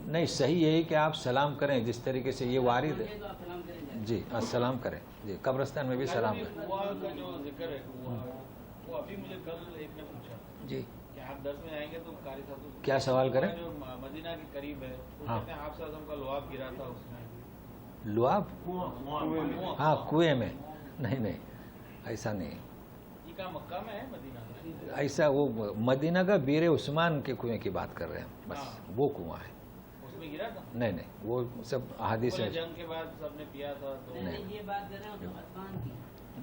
نہیں صحیح ہے کہ آپ سلام کریں جس طریقے سے یہ وارد ہے. جی السلام کریں. جی قبرستان میں بھی سلام کریں. جو ذکر ہے وہ ابھی مجھے کل ایک نے پوچھا جی کہ آپ 10 میں آئیں گے تو قاری صاحب کیا سوال کریں؟ جو مدینہ کے قریب ہے وہ ہاں. کہتے ہیں آپ صلی اللہ علیہ وسلم کا لعاب گرا تھا اس میں. لعاب؟ ہاں کنویں میں. نہیں ایسا نہیں. یہ کہاں مکہ میں ہے مدینہ میں؟ ایسا وہ مدینہ کا بیر عثمان کے کنویں کی بات کر رہے ہیں بس. وہ کنواں ہے. اس میں گرا تھا؟ نہیں وہ سب احادیث ہیں. جنگ کے بعد سب نے پیا تھا تو یہ بات کر رہے ہیں عثمان کی.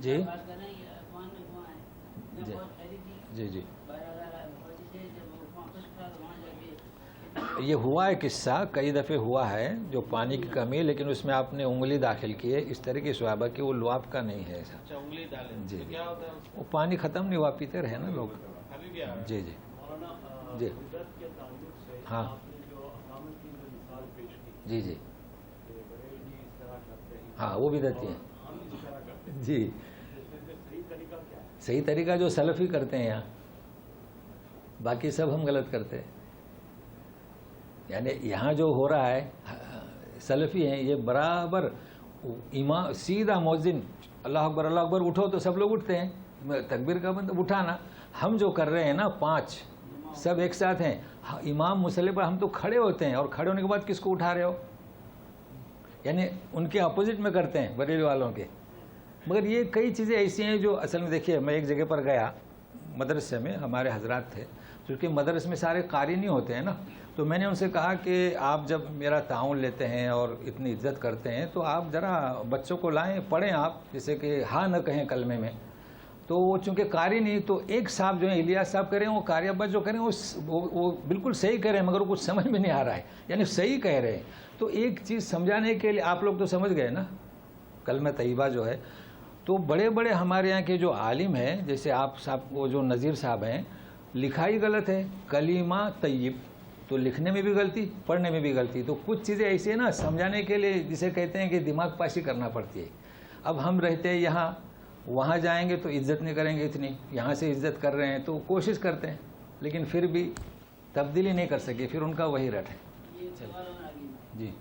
جی بات کر رہے ہیں یہ عثمان میں کنواں ہے. جی بہت پہلی تھی. جی جی جب یہ ہوا ہے قصہ، کئی دفعے ہوا ہے جو پانی کی کمی ہے، لیکن اس میں آپ نے انگلی داخل کی ہے اس طرح کی صحابہ کہ وہ لعاب کا نہیں ہے ایسا. اچھا انگلی ڈالے جی تو کیا ہوتا ہے؟ وہ پانی ختم نہیں ہوا، پیتے رہے نا لوگ. ابھی بھی آ رہا ہے. جی جی ہاں جی جی ہاں وہ بھی دیتی ہیں. جی صحیح طریقہ جو سلفی کرتے ہیں یہاں، باقی سب ہم غلط کرتے ہیں. یعنی یہاں جو ہو رہا ہے سلفی ہیں یہ برابر امام سیدھا مؤذن اللہ اکبر اٹھو تو سب لوگ اٹھتے ہیں، تکبیر کا بند اٹھانا. ہم جو کر رہے ہیں نا 5 سب ایک ساتھ ہیں، امام مصلی پر ہم تو کھڑے ہوتے ہیں اور کھڑے ہونے کے بعد کس کو اٹھا رہے ہو؟ یعنی ان کے اپوزٹ میں کرتے ہیں بریلی والوں کے. مگر یہ کئی چیزیں ایسی ہیں جو اصل میں دیکھیے، میں ایک جگہ پر گیا مدرسے میں، ہمارے حضرات تھے کیونکہ مدرسے میں سارے قاری نہیں ہوتے ہیں نا. تو میں نے ان سے کہا کہ آپ جب میرا تعاون لیتے ہیں اور اتنی عزت کرتے ہیں تو آپ ذرا بچوں کو لائیں، پڑھیں آپ، جیسے کہ ہاں نہ کہیں کلمے میں. تو وہ چونکہ قاری نہیں، تو ایک صاحب جو ہیں الیاس صاحب کہہ رہے ہیں، وہ قاری ابا جو کہہ رہے ہیں وہ بالکل صحیح کہہ رہے ہیں، مگر وہ کچھ سمجھ میں نہیں آ رہا ہے. یعنی صحیح کہہ رہے ہیں. تو ایک چیز سمجھانے کے لیے آپ لوگ تو سمجھ گئے نا کلمہ طیبہ جو ہے. تو بڑے بڑے ہمارے یہاں کے جو عالم ہیں، جیسے آپ صاحب وہ جو نذیر صاحب ہیں، لکھائی غلط ہے کلمہ طیب، تو لکھنے میں بھی غلطی، پڑھنے میں بھی غلطی. تو کچھ چیزیں ایسی ہیں نا سمجھانے کے لیے جسے کہتے ہیں کہ دماغ پاشی کرنا پڑتی ہے. اب ہم رہتے ہیں یہاں، وہاں جائیں گے تو عزت نہیں کریں گے اتنی، یہاں سے عزت کر رہے ہیں تو کوشش کرتے ہیں، لیکن پھر بھی تبدیلی نہیں کر سکے، پھر ان کا وہی رٹ ہے. جی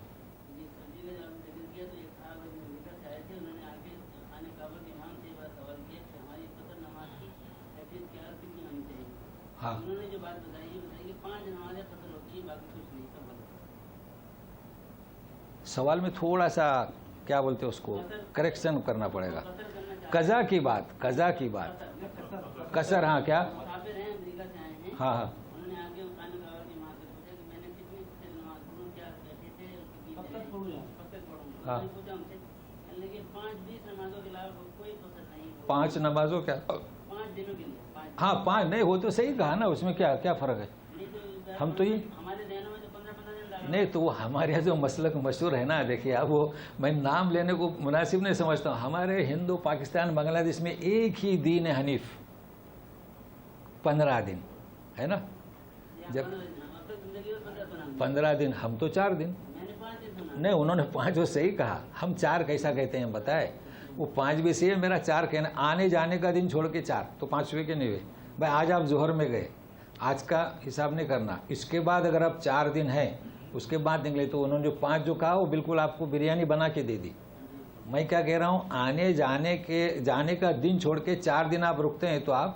ہاں انہوں نے جو بات بتائی ہے کہ 5 نمازیں قصر ہوتی ہیں، باقی کچھ نہیں، سب غلط. سوال میں تھوڑا سا کیا بولتے اس کو کریکشن کرنا پڑے گا. قضا کی بات قصر. ہاں کیا؟ مسافر ہیں، امریکہ سے آئے ہیں. ہاں انہوں نے آگے خانہ کعبہ کی وہاں سے پوچھا کہ میں نے کتنی قصر نماز پڑھوں، کیا کہتے تھے قصر پڑھوں. ہاں. میں نے پوچھا ان سے، لیکن 5-20 نمازوں کے علاوہ کوئی قصر نہیں. 5 نمازوں کیا؟ 5 دنوں کے لیے. ہاں 5 نہیں، وہ تو صحیح کہا نا، اس میں کیا فرق ہے؟ ہم تو یہ ہمارے ذہنوں میں تو 15 دن ڈالتے. نہیں، تو وہ ہمارے یہاں جو مسلک مشہور ہے نا، دیکھیے اب وہ میں نام لینے کو مناسب نہیں سمجھتا ہوں. ہمارے ہندو پاکستان بنگلہ دیش میں ایک ہی دین حنیف 15 دن ہے نا. جب 15 دن، ہم تو 4 دن. میں نے 5 دن سنا. نہیں انہوں نے 5 وہ صحیح کہا، ہم 4 کیسا کہتے ہیں بتائے. وہ 5 بھی صحیح ہے، میرا 4 کہنا، آنے جانے کا دن چھوڑ کے 4 تو 5 ہوئے کہ نہیں ہوئے. بھائی آج آپ ظہر میں گئے، آج کا حساب نہیں کرنا، اس کے بعد اگر آپ 4 دن ہیں اس کے بعد نکلے تو انہوں نے جو 5 جو کہا وہ بالکل آپ کو بریانی بنا کے دے دی. میں کیا کہہ رہا ہوں، آنے جانے کا دن چھوڑ کے 4 دن آپ رکتے ہیں تو آپ